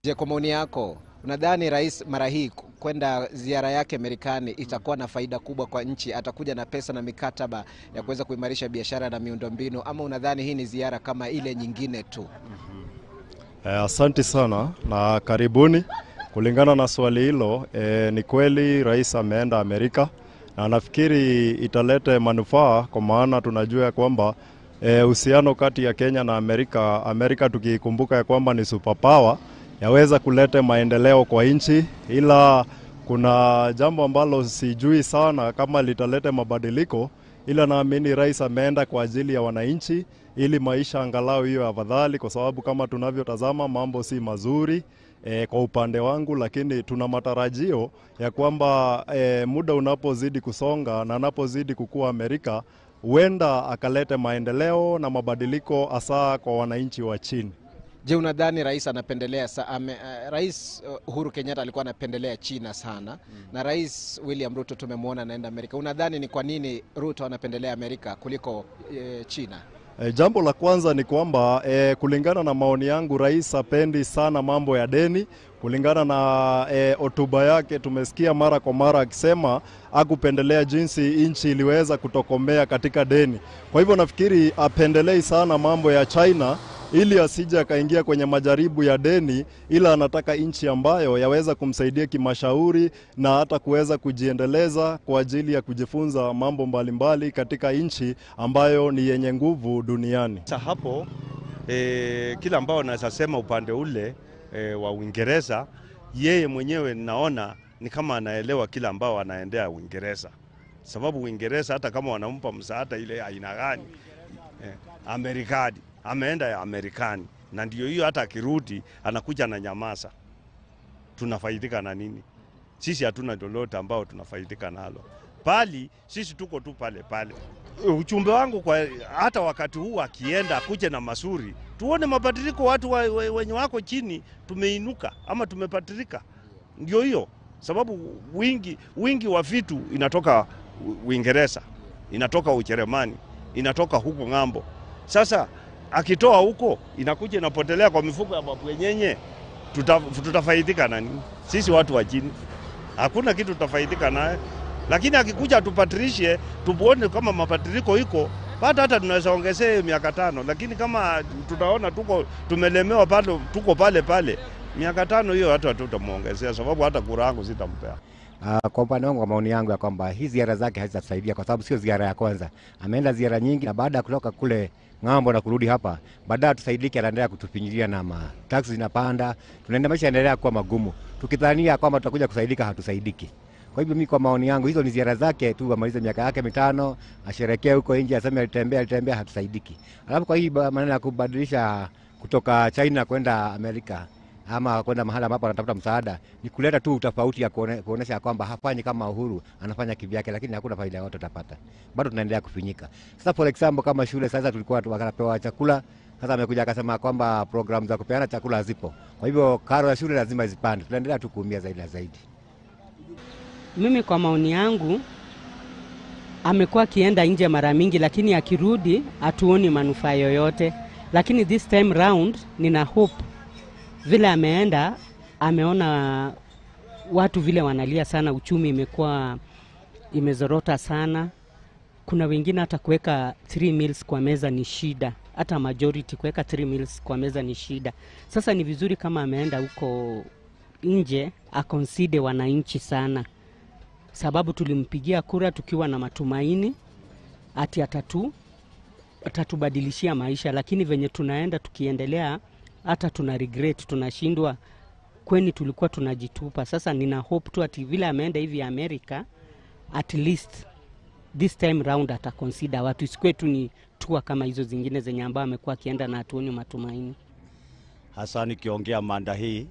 Je, kwa maoni yako, unadhani rais mara hii kwenda ziara yake Marekani itakuwa na faida kubwa kwa nchi? Atakuja na pesa na mikataba ya kuweza kuimarisha biashara na miundombinu, ama unadhani hii ni ziara kama ile nyingine tu? Asante sana na karibuni. Kulingana na swali hilo, ni kweli rais ameenda Amerika, na nafikiri italete manufaa, kwa maana tunajua kwamba uhusiano kati ya Kenya na Amerika tukikumbuka ya kwamba ni superpower, yaweza kuleta maendeleo kwa nchi, ila kuna jambo ambalo sijui sana kama litaleta mabadiliko, ila naamini rais ameenda kwa ajili ya wananchi, ili maisha angalau hiyo afadhali, kwa sababu kama tunavyotazama mambo si mazuri kwa upande wangu, lakini tuna matarajio ya kwamba muda unapozidi kusonga na anapozidi kukua Amerika, huenda akalete maendeleo na mabadiliko hasa kwa wananchi wa chini. Je, unadhani rais anapendelea Rais Uhuru Kenyatta alikuwa anapendelea China sana, na Rais William Ruto tumemwona anaenda Amerika. Unadhani ni kwa nini Ruto anapendelea Amerika kuliko China? Jambo la kwanza ni kwamba kulingana na maoni yangu, rais hapendi sana mambo ya deni. Kulingana na hotuba yake tumesikia mara kwa mara akisema hakupendelea jinsi nchi iliweza kutokomea katika deni. Kwa hivyo nafikiri apendelei sana mambo ya China, ili asije akaingia kwenye majaribu ya deni, ila anataka nchi ambayo yaweza kumsaidia kimashauri na hata kuweza kujiendeleza kwa ajili ya kujifunza mambo mbalimbali katika nchi ambayo ni yenye nguvu duniani. Sasa hapo kila ambao naweza sema upande ule wa Uingereza, yeye mwenyewe naona ni kama anaelewa kila ambao anaendea Uingereza. Sababu Uingereza hata kama wanampa msaada ile aina gani, Amerikani ameenda ya Amerikani, na ndio hiyo hata akirudi anakuja na nyamaza. Tunafaidika na nini? Sisi hatuna lolote ambao tunafaidika nalo. Bali sisi tuko tu pale pale. Uchumbe wangu kwa hata wakati huu akienda kuja na mazuri, tuone mabadiliko, watu wenye wako chini tumeinuka ama tumepatirika. Ndio hiyo. Sababu wingi wa vitu inatoka Uingereza, inatoka Ujerumani, inatoka huko ngambo. Sasa akitoa huko inakuja inapotelea kwa mifuko ya babu wenyenye, tutafaidika na nini? sisi watu wa chini. Hakuna kitu tutafaidika naye. Lakini akikuja tupatrishe, tuone kama mabadiliko iko, hata tunaweza ongezea miaka 5. Lakini kama tutaona tumelemewa bado tuko pale, miaka 5 hiyo hata tutamuongezea, sababu hata kura yangu sitampea. Kwa upande wangu, maoni yangu ya kwamba hizi ziara zake hazitasaidia, kwa sababu sio ziara ya kwanza. Ameenda ziara nyingi, na baada ya kutoka kule ng'ambo na kurudi hapa, baadaye tusaidike, anaendelea kutupinyilia na taksi zinapanda, tunaenda maisha yanaendelea kuwa magumu. Tukidhania kwamba tutakuja kusaidika, hatusaidiki. Kwa hivyo mimi, kwa maoni yangu, hizo ni ziara zake tu, amalize miaka yake 5, asherekee huko nje, aseme alitembea, hatusaidiki. Alafu kwa hii maneno ya kubadilisha kutoka China kwenda Amerika ama kwenda mahali ambapo anatafuta msaada, ni kuleta tu utofauti ya kuonesha kwamba hafanyi kama Uhuru, anafanya kivyake, lakini hakuna faida yote utapata. Bado tunaendelea kufinyika. Sasa for example, kama shule sasa tulikuwa tunapewa chakula, sasa amekuja akasema kwamba program za kupeana chakula hazipo. Kwa hivyo karo ya shule lazima zipande. Tunaendelea tu kuumia zaidi na zaidi. Mimi kwa maoni yangu, amekuwa akienda nje mara mingi, lakini akirudi hatuoni manufaa yoyote. Lakini this time round nina hope vile ameenda, ameona watu vile wanalia sana, uchumi imezorota sana. Kuna wengine hata kuweka 3 meals kwa meza ni shida. Hata majority kuweka 3 meals kwa meza ni shida. Sasa ni vizuri kama ameenda huko nje, akonside wananchi sana. Sababu tulimpigia kura tukiwa na matumaini ati atatubadilishia maisha, lakini venye tunaenda tukiendelea hata tuna regret, tunashindwa kweni tulikuwa tunajitupa. Sasa nina hope tu ati vile ameenda hivi Amerika, at least this time round ataconsider watu, isikwe tu ni tua kama hizo zingine zenye ambao amekuwa akienda na hatuoni matumaini. Hasa nikiongea mada hii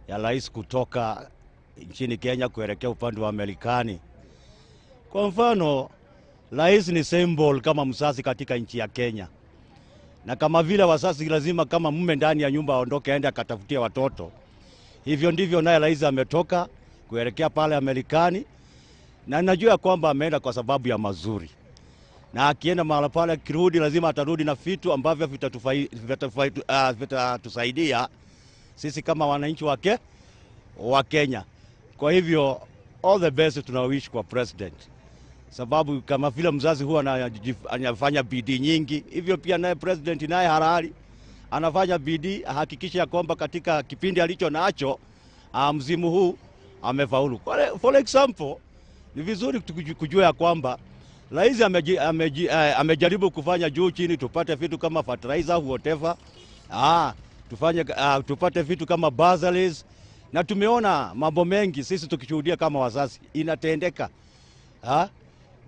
ya rais kutoka nchini Kenya kuelekea upande wa Amerikani. Kwa mfano, rais ni symbol kama mzazi katika nchi ya Kenya. Na kama vile wazazi lazima kama mume ndani ya nyumba aondoke aende akatafutia watoto, hivyo ndivyo naye rais ametoka kuelekea pale Amerikani, na najua kwamba ameenda kwa sababu ya mazuri. Na akienda mahali pale, kirudi lazima atarudi na vitu ambavyo vitatusaidia sisi kama wananchi wake wa Kenya. Kwa hivyo all the best tunawish kwa president, sababu kama vile mzazi huwa anafanya bidii nyingi, hivyo pia naye president naye harari anafanya bidii, hakikisha kwamba katika kipindi alicho nacho mzimu huu amefaulu. For example, ni vizuri kujua kwamba rais amejaribu kufanya juu chini tupate vitu kama fertilizer whatever, tupate vitu kama bursaries, na tumeona mambo mengi sisi tukishuhudia kama wazazi inatendeka.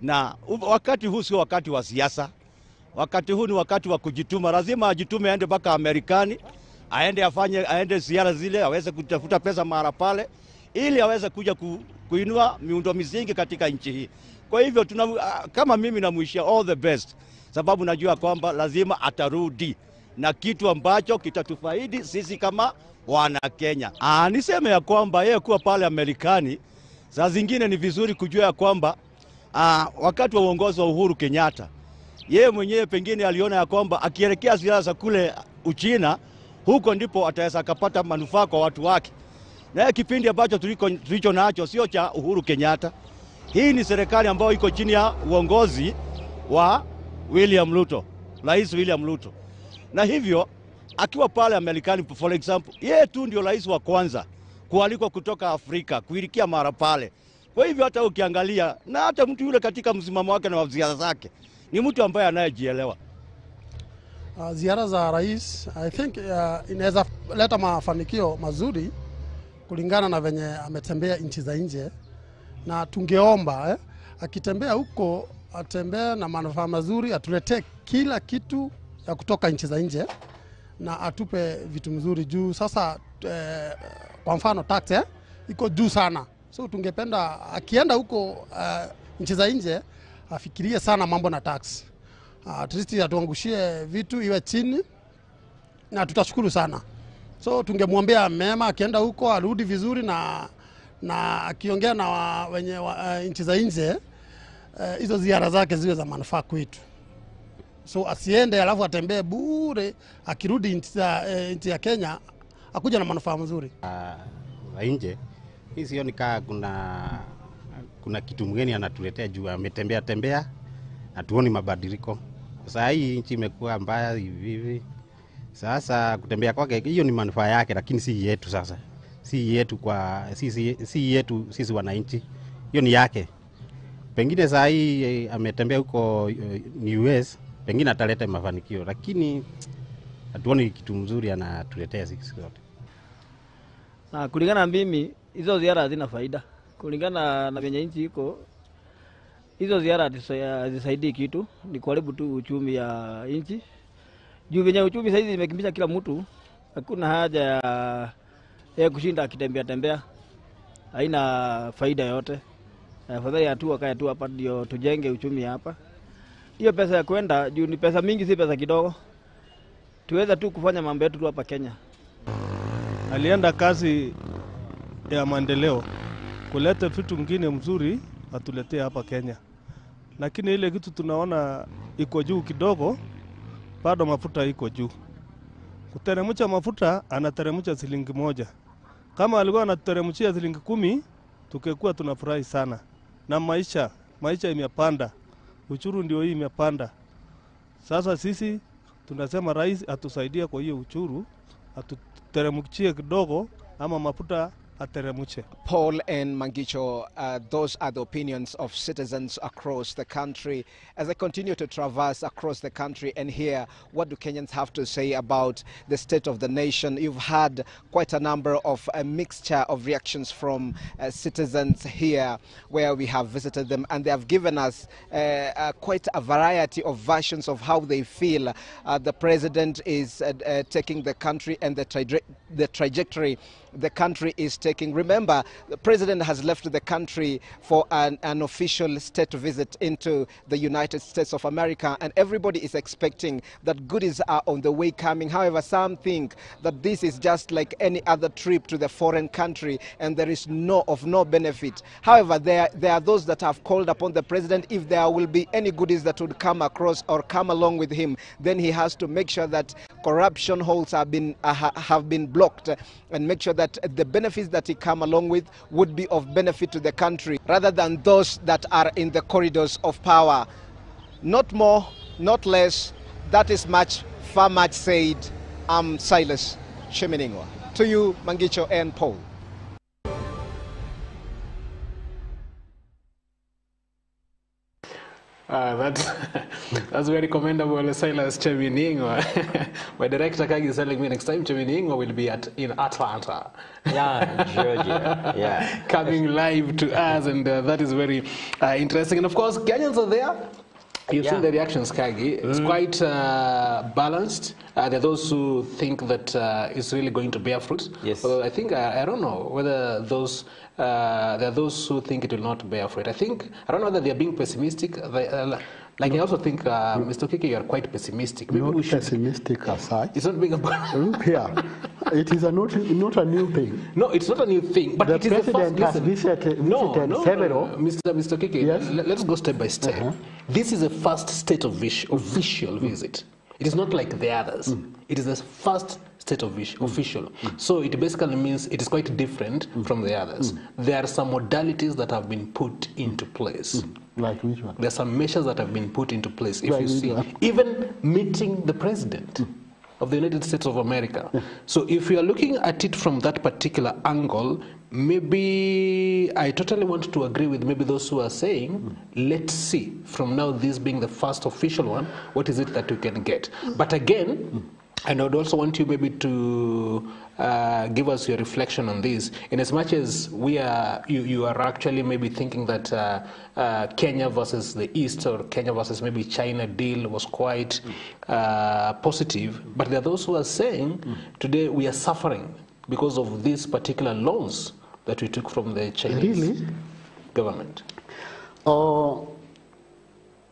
Na wakati huu sio wakati wa siasa. Wakati huu ni wakati wa kujituma. Lazima ajitume, aende mpaka Amerikani, aende ziara zile, aweze kutafuta pesa mara pale, ili aweze kuja kuinua miundo misingi katika nchi hii. Kwa hivyo kama mimi namuishia all the best, sababu najua kwamba lazima atarudi na kitu ambacho kitatufaidi sisi kama wana Kenya. Niseme ya kwamba yeye kuwa pale Amerikani, saa zingine ni vizuri kujua kwamba wakati wa uongozi wa Uhuru Kenyatta, yeye mwenyewe pengine aliona ya kwamba akielekea siasa kule Uchina, huko ndipo ataweza kupata manufaa kwa watu wake. Na kipindi ambacho tulicho nacho sio cha Uhuru Kenyatta. Hii ni serikali ambayo iko chini ya uongozi wa William Ruto, Rais William Ruto. Na hivyo akiwa pale Amerikani, for example, yeye tu ndio rais wa kwanza kualikwa kutoka Afrika kuilikia mara pale. Kwa hivyo hata ukiangalia, na hata mtu yule katika msimamo wake na ziara zake, ni mtu ambaye anayejielewa. Ziara za rais I think inaweza leta mafanikio mazuri kulingana na venye ametembea nchi za nje, na tungeomba akitembea huko atembee na manufaa mazuri, atuletee kila kitu ya kutoka nchi za nje na atupe vitu mzuri juu sasa kwa mfano tax iko juu sana. So tungependa akienda huko nchi za nje afikirie sana mambo na tax. At least atuangushie vitu iwe chini na tutashukuru sana. So tungemwombea mema akienda huko arudi vizuri, na akiongea na wenye nchi za nje hizo ziara zake ziwe za manufaa kwetu. So asiende alafu atembee bure, akirudi nchi ya Kenya akuja na manufaa mzuri. la nje, hii sioni kaa kuna kitu mgeni anatuletea juu ametembea tembea, hatuoni mabadiliko. Sasa hii nchi imekuwa mbaya hivi. Sasa kutembea kwake hiyo ni manufaa yake, lakini si yetu. Sasa si yetu si yetu sisi wananchi, hiyo ni yake. Pengine saa hii ametembea huko ni US, pengine ataleta mafanikio, lakini hatuoni kitu mzuri anatuletea sisi sote. Na kulingana na mimi hizo ziara hazina faida. Kulingana na venye nchi iko, hizo ziara hazisaidii kitu, ni kuharibu tu uchumi ya nchi. Juu venye uchumi saizi imekimbisha kila mtu, hakuna haja ya kushinda akitembea tembea. Haina faida yote. Afadhali hatua kaya tu hapa ndio tujenge uchumi hapa. Hiyo pesa ya kwenda juu ni pesa mingi, si pesa kidogo. Tuweza tu kufanya mambo yetu tu hapa Kenya. Alienda kazi ya maendeleo kuleta vitu vingine mzuri atuletee hapa Kenya. Lakini ile kitu tunaona iko juu kidogo, bado mafuta iko juu. Kuteremsha mafuta anateremsha shilingi 1. Kama alikuwa anateremshia shilingi 10, tukekuwa tunafurahi sana. Na maisha imepanda. Uchuru ndio hii imepanda. Sasa sisi tunasema rais atusaidie kwa hiyo uchuru, atuteremshie kidogo ama mafuta ateremshe. Paul and Mangicho, those are the opinions of citizens across the country as they continue to traverse across the country and hear what do Kenyans have to say about the state of the nation. You've had quite a number of a mixture of reactions from citizens here where we have visited them, and they have given us quite a variety of versions of how they feel the president is taking the country and the trajectory the country is taking. Remember, the president has left the country for an official state visit into the United States of America, and everybody is expecting that goodies are on the way coming. However, some think that this is just like any other trip to the foreign country and there is no benefit. However, there are those that have called upon the president, if there will be any goodies that would come across or come along with him, then he has to make sure that corruption holes have been blocked and make sure that the benefits that he come along with would be of benefit to the country rather than those that are in the corridors of power. Not more, not less. That is far much said. I'm Silas Sheminingwa. To you, Mangicho and Paul. That's very commendable, Silas Cheminingwa. My director Kagi is telling me next time Cheminingwa will be in Atlanta. Yeah, Georgia. Yeah. Coming live to us, and that is very interesting. And of course, Kenyans are there. You've seen the reactions, Kagi. It's quite balanced. There are those who think that it's really going to bear fruit. Yes. Well, I think, I don't know whether those, there are those who think it will not bear fruit. I don't know whether they are being pessimistic. Like I also think, Mr. Kiki, you are quite pessimistic. Maybe not pessimistic as such. It's not being a Look here, it is not a new thing. No, it's not a new thing. But the it is president has visited several. Mr. Kiki, yes? Let's go step by step. This is a first state of official visit. It is not like the others. It is the first state of official. So it basically means it is quite different from the others. There are some modalities that have been put into place. Like which one? There are some measures that have been put into place. If you see, even meeting the president of the United States of America. So if you are looking at it from that particular angle, maybe I totally want to agree with maybe those who are saying, let's see, from now this being the first official one, what is it that we can get? But again, and I would also want you maybe to give us your reflection on this. In as much as you are actually maybe thinking that Kenya versus the East or Kenya versus maybe China deal was quite positive, but there are those who are saying today we are suffering because of these particular loans that we took from the Chinese government.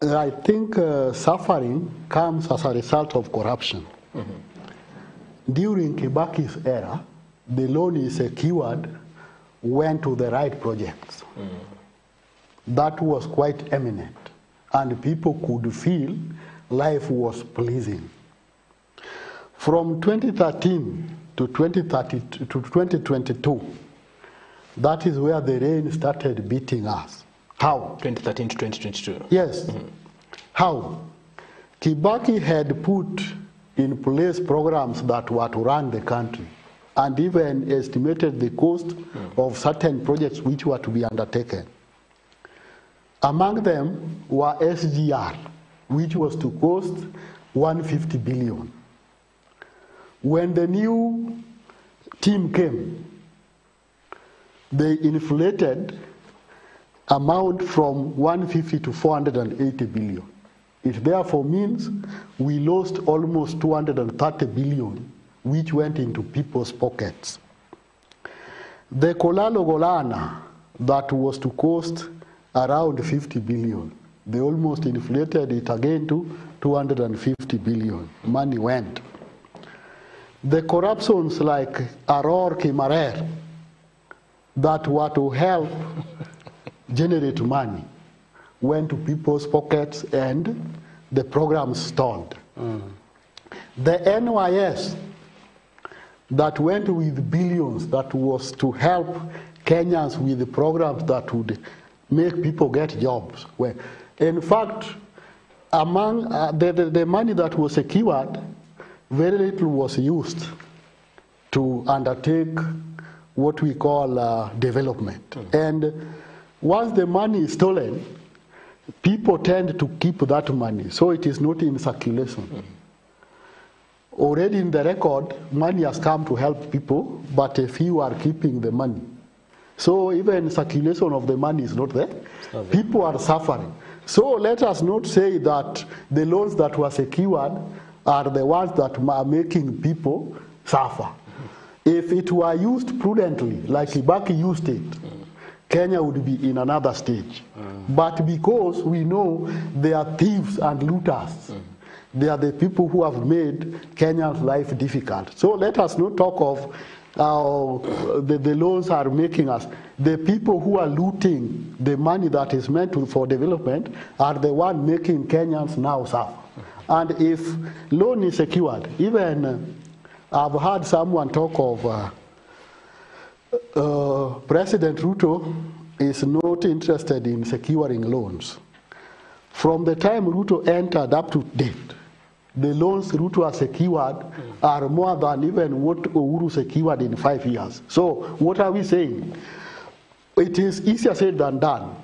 I think suffering comes as a result of corruption. During Kibaki's era, the loan is secured went to the right projects. That was quite eminent, and people could feel life was pleasing. From 2013 to 2022, That is where the rain started beating us. How? 2013 to 2022. Yes. How? Kibaki had put in place programs that were to run the country and even estimated the cost of certain projects which were to be undertaken. Among them were SGR, which was to cost 150 billion. When the new team came, they inflated amount from 150 to 480 billion. It therefore means we lost almost 230 billion, which went into people's pockets. The Kolalo Golana, that was to cost around 50 billion, they almost inflated it again to 250 billion. Money went. The corruptions like Aror Kimarer, that were to help generate money, went to people's pockets and the program stalled. The NYS that went with billions, that was to help Kenyans with the programs that would make people get jobs. Well, in fact, among the money that was secured, very little was used to undertake what we call development. And once the money is stolen, people tend to keep that money, so it is not in circulation. Already in the record, money has come to help people, but a few are keeping the money. So even circulation of the money is not there. People are suffering. So let us not say that the loans that were secured are the ones that are making people suffer. If it were used prudently, like Kibaki used it, Kenya would be in another stage. But because we know they are thieves and looters, they are the people who have made Kenya's life difficult. So let us not talk of how the loans are making us. The people who are looting the money that is meant for development are the ones making Kenyans now suffer. And if loan is secured, even I've heard someone talk of President Ruto is not interested in securing loans. From the time Ruto entered up to date, the loans Ruto has secured are more than even what Uhuru secured in 5 years. So what are we saying? It is easier said than done.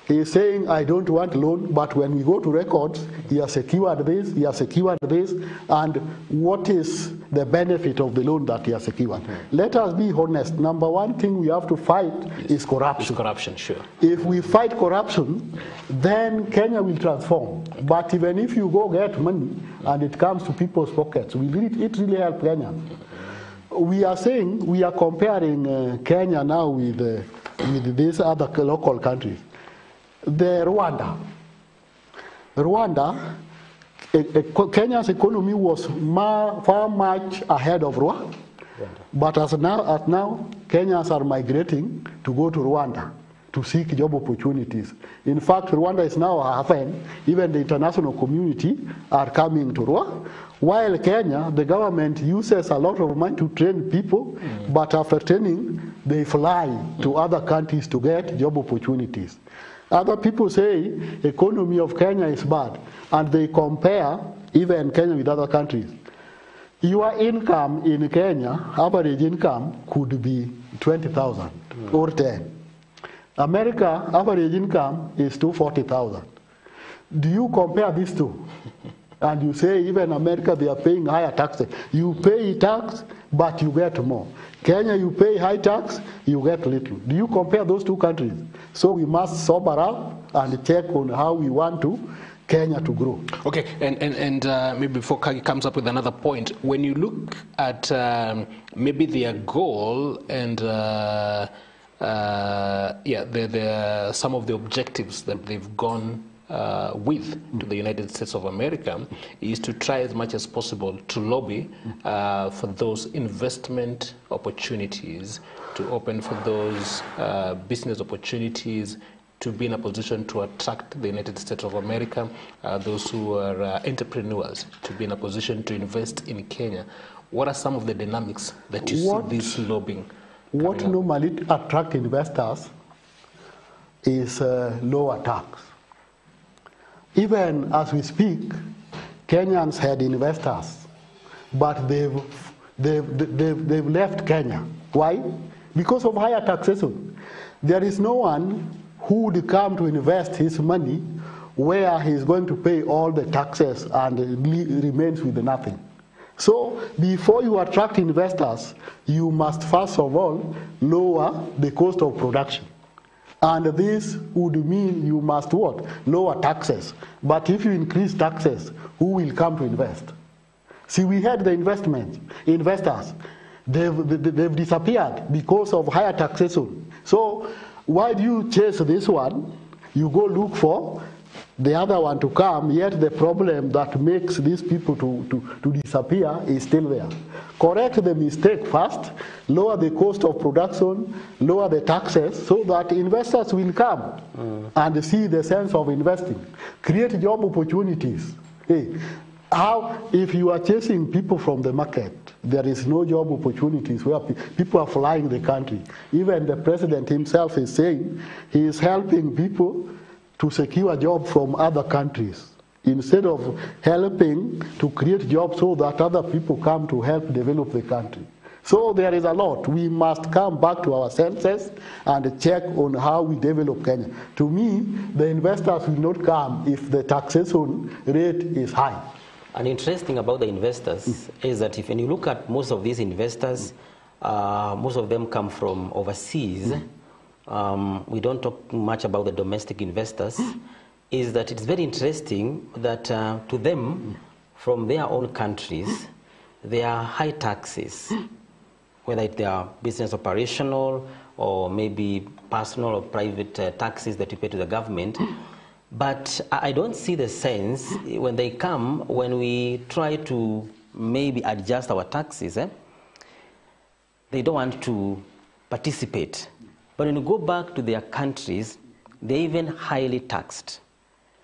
He is saying, I don't want loan, but when we go to records, he has secured this, he has secured this, and what is the benefit of the loan that he has secured? Let us be honest. Number one thing we have to fight is corruption. Corruption, sure. If we fight corruption, then Kenya will transform. But even if you go get money and it comes to people's pockets, will it really help Kenya? We are saying, we are comparing Kenya now with these other local countries. The Rwanda, Kenya's economy was far much ahead of Rwanda. But as now, Kenyans are migrating to go to Rwanda to seek job opportunities. In fact, Rwanda is now having, even the international community are coming to Rwanda. While Kenya, the government uses a lot of money to train people, but after training, they fly to other countries to get job opportunities. Other people say economy of Kenya is bad, and they compare even Kenya with other countries. Your income in Kenya, average income, could be 20,000 or 10. America, average income is 240,000. Do you compare these two? And you say even America, they are paying higher taxes. You pay tax, but you get more. Kenya, you pay high tax, you get little. Do you compare those two countries? So we must sober up and check on how we want to Kenya to grow. Okay, and maybe before Kagi comes up with another point, when you look at maybe their goal and some of the objectives that they've gone with to the United States of America is to try as much as possible to lobby for those investment opportunities, to open for those business opportunities, to be in a position to attract the United States of America, those who are entrepreneurs, to be in a position to invest in Kenya. What are some of the dynamics that you see this lobbying What normally attracts investors is lower tax. Even as we speak, Kenyans had investors, but they've left Kenya. Why? Because of higher taxation. There is no one who would come to invest his money where he's going to pay all the taxes and remains with nothing. So before you attract investors, you must first of all lower the cost of production. And this would mean you must what? Lower taxes. But if you increase taxes, who will come to invest? See, we had the investors. They've disappeared because of higher taxation. So why do you chase this one? You go look for the other one to come, yet the problem that makes these people to disappear is still there. Correct the mistake first, lower the cost of production, lower the taxes, so that investors will come and see the sense of investing. Create job opportunities. Hey, how, if you are chasing people from the market, there is no job opportunities where people are flying the country. Even the president himself is saying he is helping people to secure a job from other countries instead of helping to create jobs so that other people come to help develop the country. So there is a lot. We must come back to our senses and check on how we develop Kenya. To me, the investors will not come if the taxation rate is high. And interesting about the investors is that if when you look at most of these investors, most of them come from overseas. We don't talk much about the domestic investors, is that it's very interesting that to them, from their own countries, there are high taxes, whether they are business operational or maybe personal or private taxes that you pay to the government. But I don't see the sense when they come, when we try to maybe adjust our taxes, they don't want to participate. But when you go back to their countries, they're even highly taxed.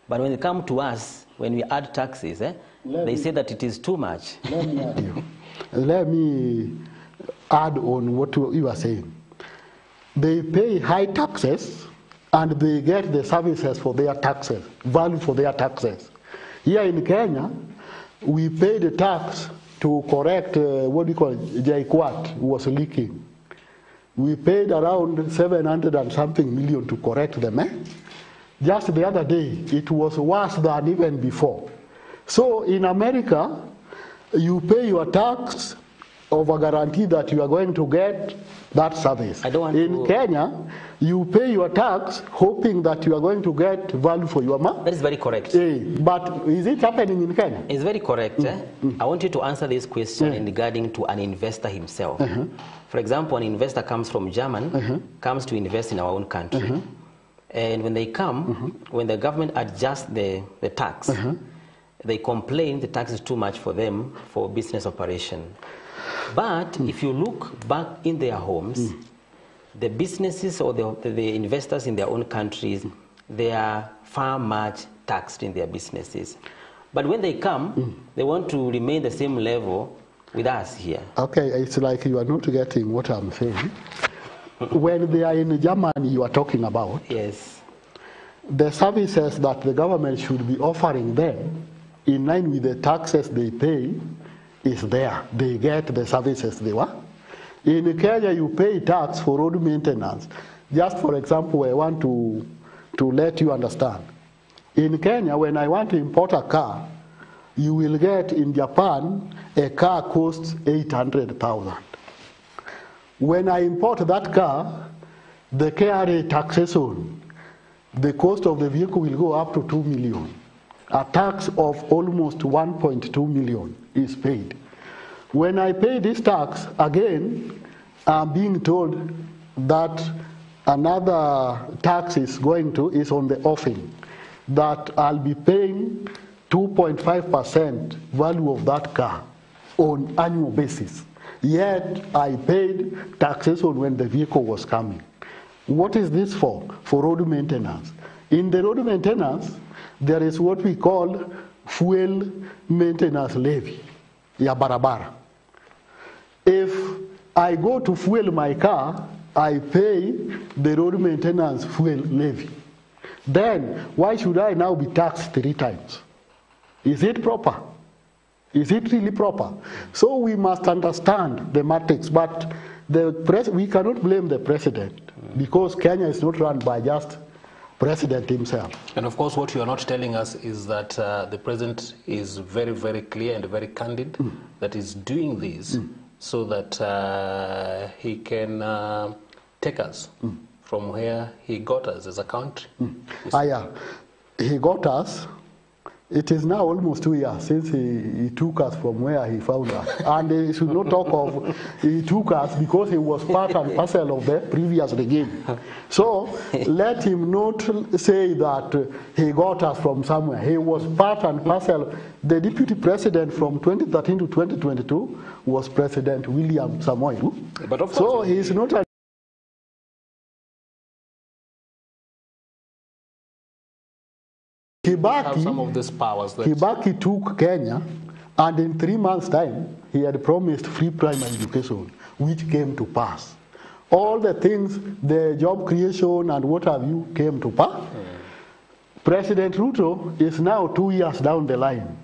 But when they come to us, when we add taxes, they say that it is too much. Let me add on what you are saying. They pay high taxes and they get the services for their taxes, value for their taxes. Here in Kenya, we pay the tax to correct what we call Jaikwat was leaking. We paid around 700 and something million to correct them. Just the other day, it was worse than even before. So in America, you pay your tax of a guarantee that you are going to get that service. In Kenya, you pay your tax hoping that you are going to get value for your money. That is very correct. But is it happening in Kenya? It's very correct. I want you to answer this question regarding to an investor himself. For example, an investor comes from Germany, comes to invest in our own country. And when they come, when the government adjusts the tax, they complain the tax is too much for them for business operation. But if you look back in their homes, the businesses or the investors in their own countries, they are far much taxed in their businesses. But when they come, they want to remain the same level with us here. Okay, it's like you are not getting what I'm saying. When they are in Germany, you are talking about. Yes. The services that the government should be offering them, in line with the taxes they pay, is there. They get the services they want. In Kenya, you pay tax for road maintenance. Just for example, I want to let you understand. In Kenya, when I want to import a car, you will get in Japan, a car costs 800,000. When I import that car, the KRA taxation, the cost of the vehicle will go up to 2 million. A tax of almost 1.2 million is paid. When I pay this tax, again, I'm being told that another tax is on the offing, that I'll be paying 2.5% value of that car on annual basis. Yet I paid taxation when the vehicle was coming. What is this for? For road maintenance. In the road maintenance, there is what we call fuel maintenance levy, ya barabara. If I go to fuel my car, I pay the road maintenance fuel levy. Then why should I now be taxed 3 times? Is it proper? Is it really proper? So we must understand the matrix, but we cannot blame the president because Kenya is not run by just president himself. And of course, what you are not telling us is that the president is very, very clear and very candid that he's doing this so that he can take us from where he got us as a country. Yeah, he got us. It is now almost 2 years since he took us from where he found us. And he should not talk of he took us because he was part and parcel of the previous regime. So let him not say that he got us from somewhere. He was part and parcel. The deputy president from 2013 to 2022 was President William Samoei. But of course, so he is not a Kibaki took Kenya, and in 3 months' time, he had promised free primary education, which came to pass. All the things, the job creation and what have you, came to pass. President Ruto is now 2 years down the line.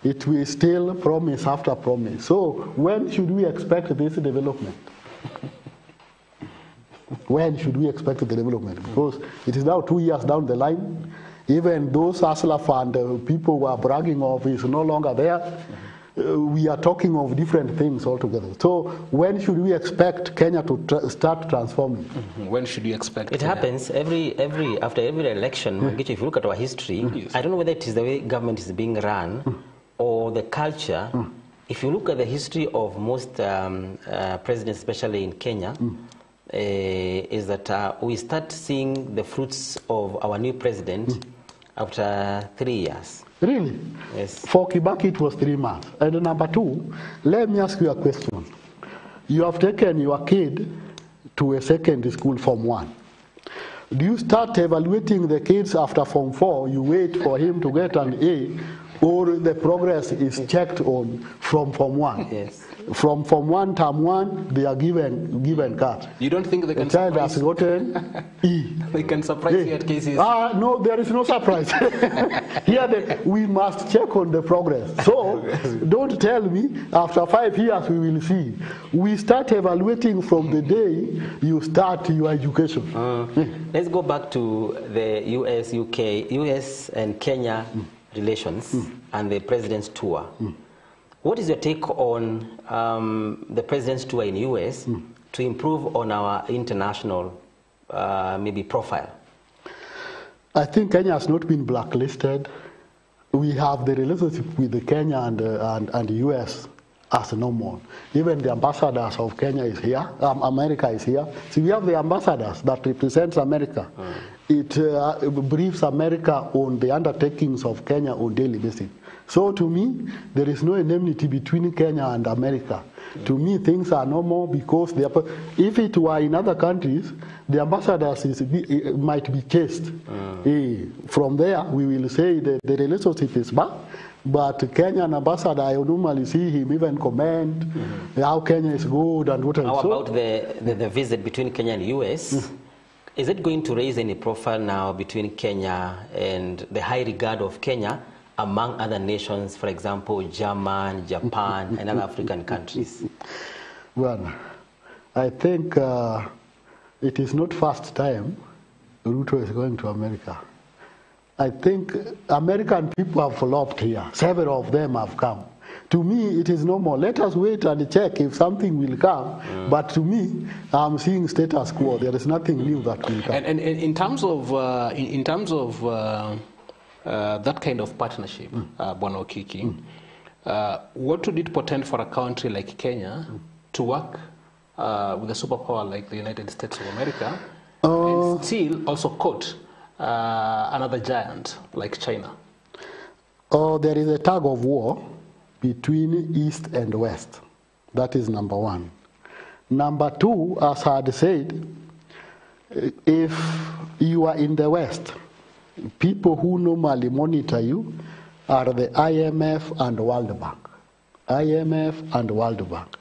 It will still promise after promise. So when should we expect this development? When should we expect the development? Because it is now 2 years down the line. Even those Aslaf and people who are bragging of is no longer there. We are talking of different things altogether. So when should we expect Kenya to start transforming? When should you expect? It happens after every election. If you look at our history, I don't know whether it is the way government is being run or the culture. If you look at the history of most presidents, especially in Kenya, is that we start seeing the fruits of our new president after 3 years. Really? Yes. For Kibaki, it was 3 months. And number two, let me ask you a question. You have taken your kid to a secondary school, Form 1. Do you start evaluating the kids after Form 4? You wait for him to get an A, or the progress is checked on from Form 1? Yes. From Form 1, Term 1, they are given cards. You don't think they can the child has gotten E. They can surprise you at cases? No, there is no surprise. Here we must check on the progress. So don't tell me after 5 years we will see. We start evaluating from the day you start your education. Let's go back to the US and Kenya relations and the president's tour. What is your take on the president's tour in US to improve on our international maybe profile? I think Kenya has not been blacklisted. We have the relationship with the Kenya and the US as normal. Even the ambassadors of Kenya is here, America is here. So we have the ambassadors that represents America. It briefs America on the undertakings of Kenya on daily basis. So to me, there is no enmity between Kenya and America. To me, things are normal because if it were in other countries, the ambassadors might be chased. From there, we will say that the relationship is bad. But Kenyan ambassador, I normally see him even comment how Kenya is good and what else. How about the visit between Kenya and US? Is it going to raise any profile now between Kenya and the high regard of Kenya among other nations, for example, German, Japan, and other African countries? Well, I think it is not first time Ruto is going to America. I think American people have flocked here. Several of them have come. To me, it is normal. Let us wait and check if something will come. But to me, I'm seeing status quo. There is nothing new that will come. And in terms of that kind of partnership, Bwana Okiki, what would it portend for a country like Kenya to work with a superpower like the United States of America and still also court another giant like China? There is a tug of war between East and West. That is number one. Number two, as I had said, if you are in the West, people who normally monitor you are the IMF and World Bank. IMF and World Bank.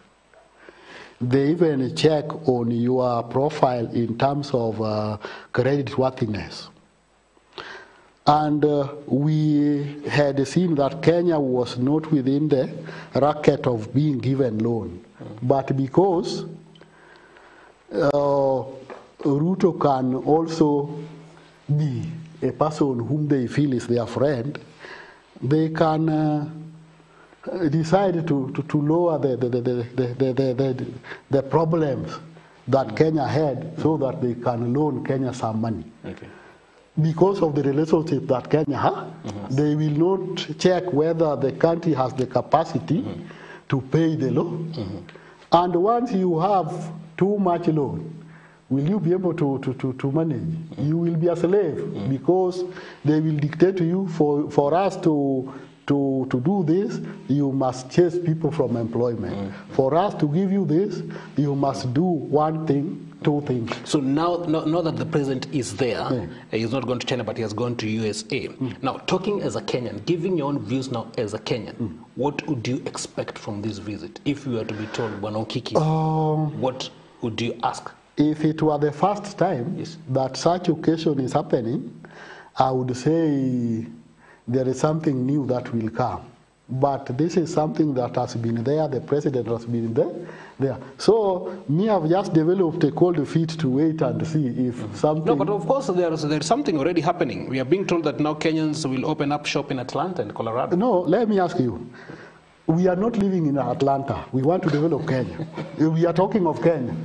They even check on your profile in terms of credit worthiness. And we had seen that Kenya was not within the racket of being given loan. But because Ruto can also be a person whom they feel is their friend, they can decide to lower the problems that Kenya had so that they can loan Kenya some money. Okay. Because of the relationship that Kenya has, they will not check whether the country has the capacity to pay the loan. And once you have too much loan, will you be able to manage? You will be a slave because they will dictate to you, for us to do this, you must chase people from employment. For us to give you this, you must do one thing, two things. So now that the president is there, he's not going to China, but he has gone to USA. Now, talking as a Kenyan, giving your own views now as a Kenyan, what would you expect from this visit? If you were to be told, Wanokiki, what would you ask? If it were the first time that such occasion is happening, I would say there is something new that will come. But this is something that has been there, the president has been there. So, me have just developed a cold feet to wait and see if something... No, but of course there's something already happening. We are being told that now Kenyans will open up shop in Atlanta and Colorado. No, let me ask you. We are not living in Atlanta. We want to develop Kenya. We are talking of Kenya.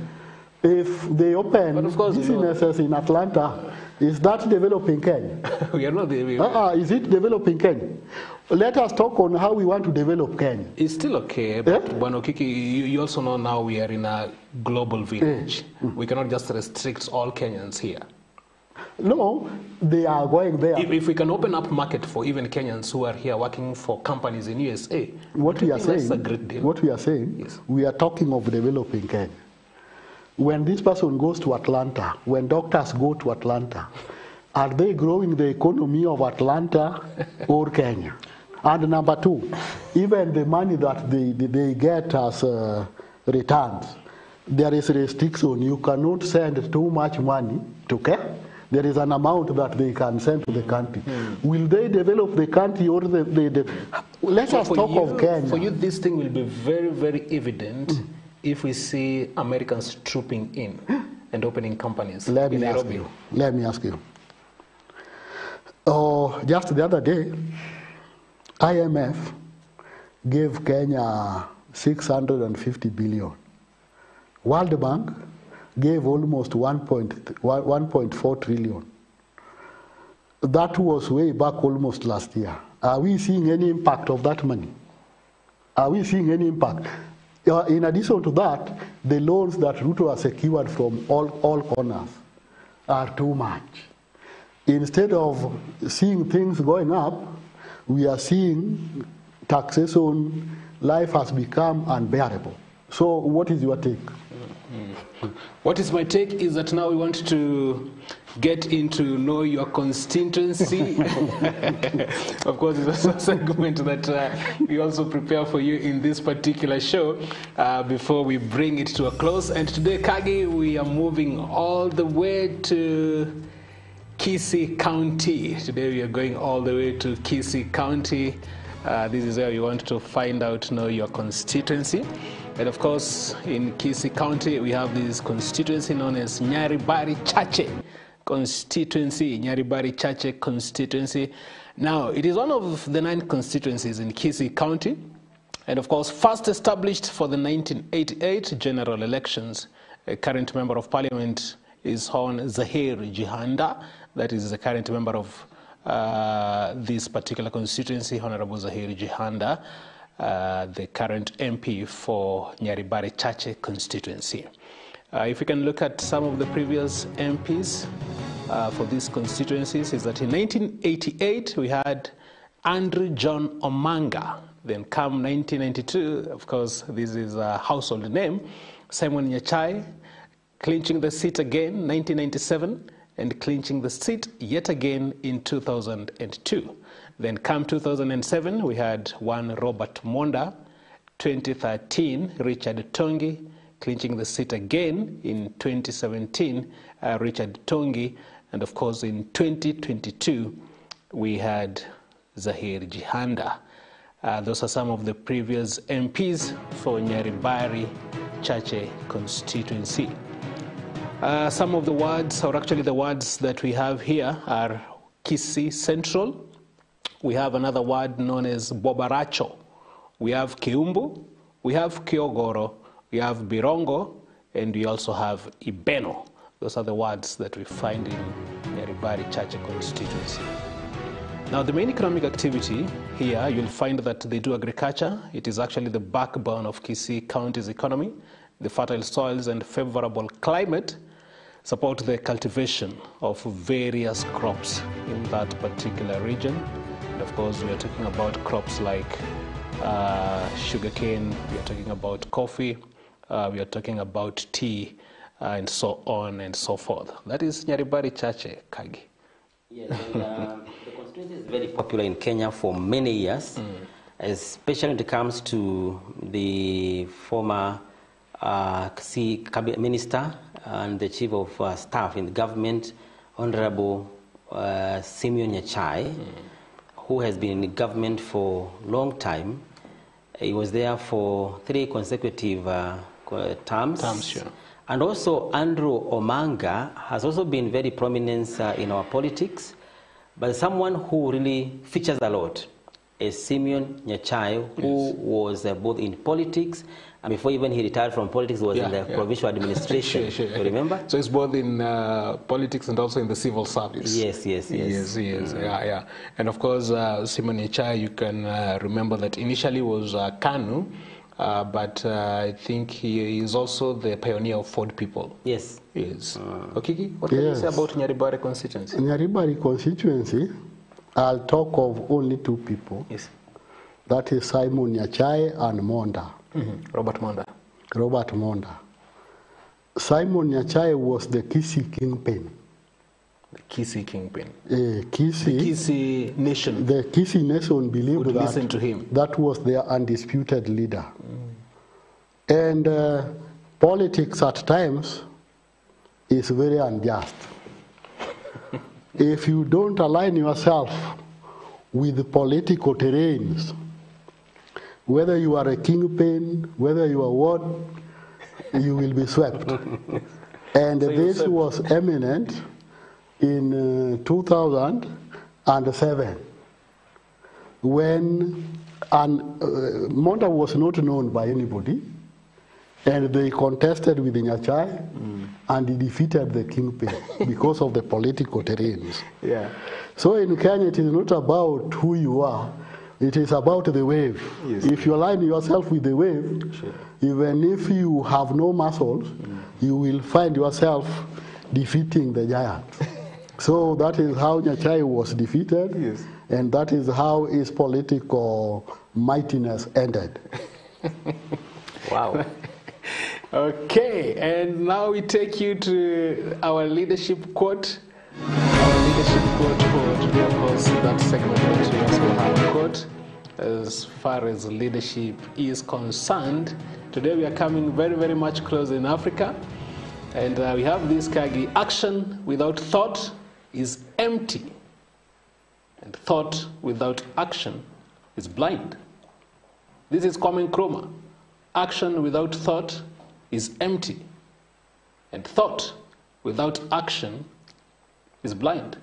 If they open businesses in Atlanta, is that developing Kenya? We are not is it developing Kenya? Let us talk on how we want to develop Kenya. It's still okay, but Wanokiki, you also know now we are in a global village. We cannot just restrict all Kenyans here. No, they are going there. If we can open up market for even Kenyans who are here working for companies in USA, what we are saying, that's a great deal. What we are saying, we are talking of developing Kenya. When this person goes to Atlanta, when doctors go to Atlanta, are they growing the economy of Atlanta or Kenya? And number two, even the money that they get as returns, there is restriction. You cannot send too much money to Kenya. There is an amount that they can send to the country. Will they develop the country or let us talk of Kenya. For you, this thing will be very, very evident if we see Americans trooping in and opening companies in Nairobi. Let me ask you. Just the other day, IMF gave Kenya 650 billion. World Bank gave almost 1.4 trillion. That was way back almost last year. Are we seeing any impact of that money? Are we seeing any impact? In addition to that, the loans that Ruto has secured from all corners are too much. Instead of seeing things going up, we are seeing taxation, life has become unbearable. So what is your take? What is my take is that now we want to get into know your constituency. Of course, it's a segment that we also prepare for you in this particular show before we bring it to a close. And today, Kagi, we are moving all the way to Kisii County. Today we are going all the way to Kisii County. This is where we want to find out, know your constituency. And of course, in Kisii County, we have this constituency known as Nyaribari Chache constituency, Nyaribari Chache constituency. Now, it is one of the 9 constituencies in Kisii County. And of course, first established for the 1988 general elections. A current member of parliament is Hon Zahir Jihanda. That is the current member of this particular constituency, Honorable Zahir Jihanda, the current MP for Nyaribari Chache constituency. If we can look at some of the previous MPs for these constituencies, is that in 1988 we had Andrew John Omanga. Then come 1992, of course, this is a household name, Simon Nyachai, clinching the seat again, 1997, and clinching the seat yet again in 2002. Then come 2007, we had one Robert Monda, 2013, Richard Tongi, clinching the seat again in 2017, Richard Tongi. And of course, in 2022, we had Zahir Jihanda. Those are some of the previous MPs for Nyaribari Chache constituency. Some of the words, or actually the words that we have here are Kisii Central. We have another word known as Bobaracho. We have Kiumbu, we have Kiogoro, we have Birongo, and we also have Ibeno. Those are the words that we find in Nyaribari Chache constituency. Now, the main economic activity here, you'll find that they do agriculture. It is actually the backbone of Kisii County's economy. The fertile soils and favorable climate support the cultivation of various crops in that particular region. And of course, we are talking about crops like sugarcane, we are talking about coffee, we are talking about tea, and so on and so forth. That is Nyaribari Chache, Kagi. Yes, and the constituency is very popular in Kenya for many years, especially when it comes to the former Kisii cabinet minister and the chief of staff in the government, Honorable Simeon Nyachai, who has been in the government for a long time. He was there for 3 consecutive terms. Sure. And also Andrew Omanga has also been very prominent in our politics, but someone who really features a lot is Simeon Nyachai, who was both in politics, and before even he retired from politics, was in the provincial administration. Sure. You remember? So it's both in politics and also in the civil service. Yes. Yeah. And of course, Simeon Nyachai, you can remember that initially was KANU, but I think he is also the pioneer of Ford people. Yes. Okiki, what can you say about Nyaribari constituency? Nyaribari constituency, I'll talk of only 2 people. Yes. That is Simon Nyachai and Monda. Robert Monda. Simon Nyachai was the Kisii kingpin. The Kisii kingpin. The Kisii nation. The Kisii nation believed would listen to him. That was their undisputed leader. And politics at times is very unjust. If you don't align yourself with the political terrains, whether you are a kingpin, whether you are what, you will be swept. And so this was eminent in 2007 when Monda was not known by anybody, and they contested with Nyachai and he defeated the kingpin because of the political terrains. Yeah. So in Kenya, it is not about who you are. It is about the wave. Yes. If you align yourself with the wave, even if you have no muscles, you will find yourself defeating the giant. So that is how Nyachai was defeated, and that is how his political mightiness ended. Wow. Okay, and now we take you to our leadership quote. Our leadership quote for today, of course, that segment that we also have a quote. As far as leadership is concerned, today we are coming very, very much close in Africa. And we have this Kagi: action without thought is empty. And thought without action is blind. This is Kwame Nkrumah. Action without thought is empty. And thought without action is blind.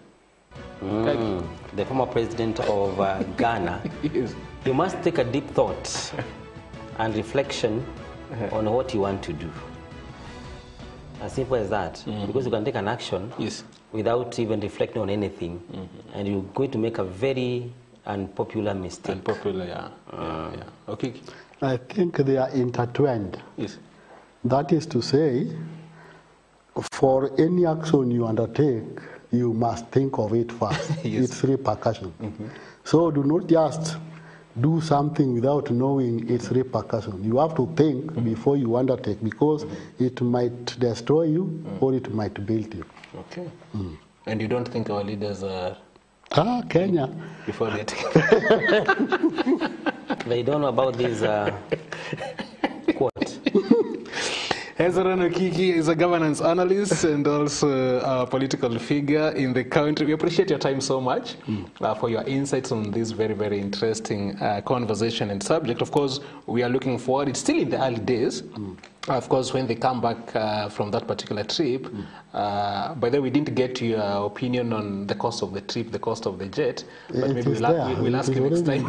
The former president of Ghana, you must take a deep thought and reflection on what you want to do. As simple as that. Because you can take an action without even reflecting on anything, and you're going to make a very unpopular mistake. Unpopular, Okay. I think they are intertwined. Yes. That is to say, for any action you undertake, you must think of it first. Its repercussion. So do not just do something without knowing its repercussion. You have to think before you undertake, because it might destroy you or it might build you. Okay. And you don't think our leaders are... Kenya. Before they take... They don't know about this quote. Hezron Okiki is a governance analyst and also a political figure in the country. We appreciate your time so much for your insights on this very, very interesting conversation and subject. Of course, we are looking forward. It's still in the early days. Of course, when they come back from that particular trip, by the way, we didn't get your opinion on the cost of the trip, the cost of the jet, but maybe we'll ask you next time.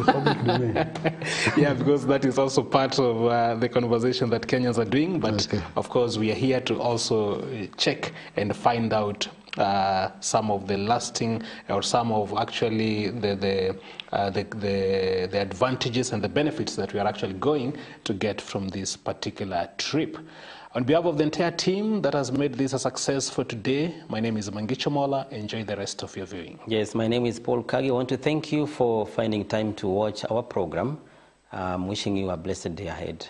Yeah, because that is also part of the conversation that Kenyans are doing. But of course, we are here to also check and find out some of the lasting or some of actually the advantages and the benefits that we are actually going to get from this particular trip. On behalf of the entire team that has made this a success for today, my name is Mangicho Mola. Enjoy the rest of your viewing. Yes, my name is Paul Kagi. I want to thank you for finding time to watch our program. I'm wishing you a blessed day ahead.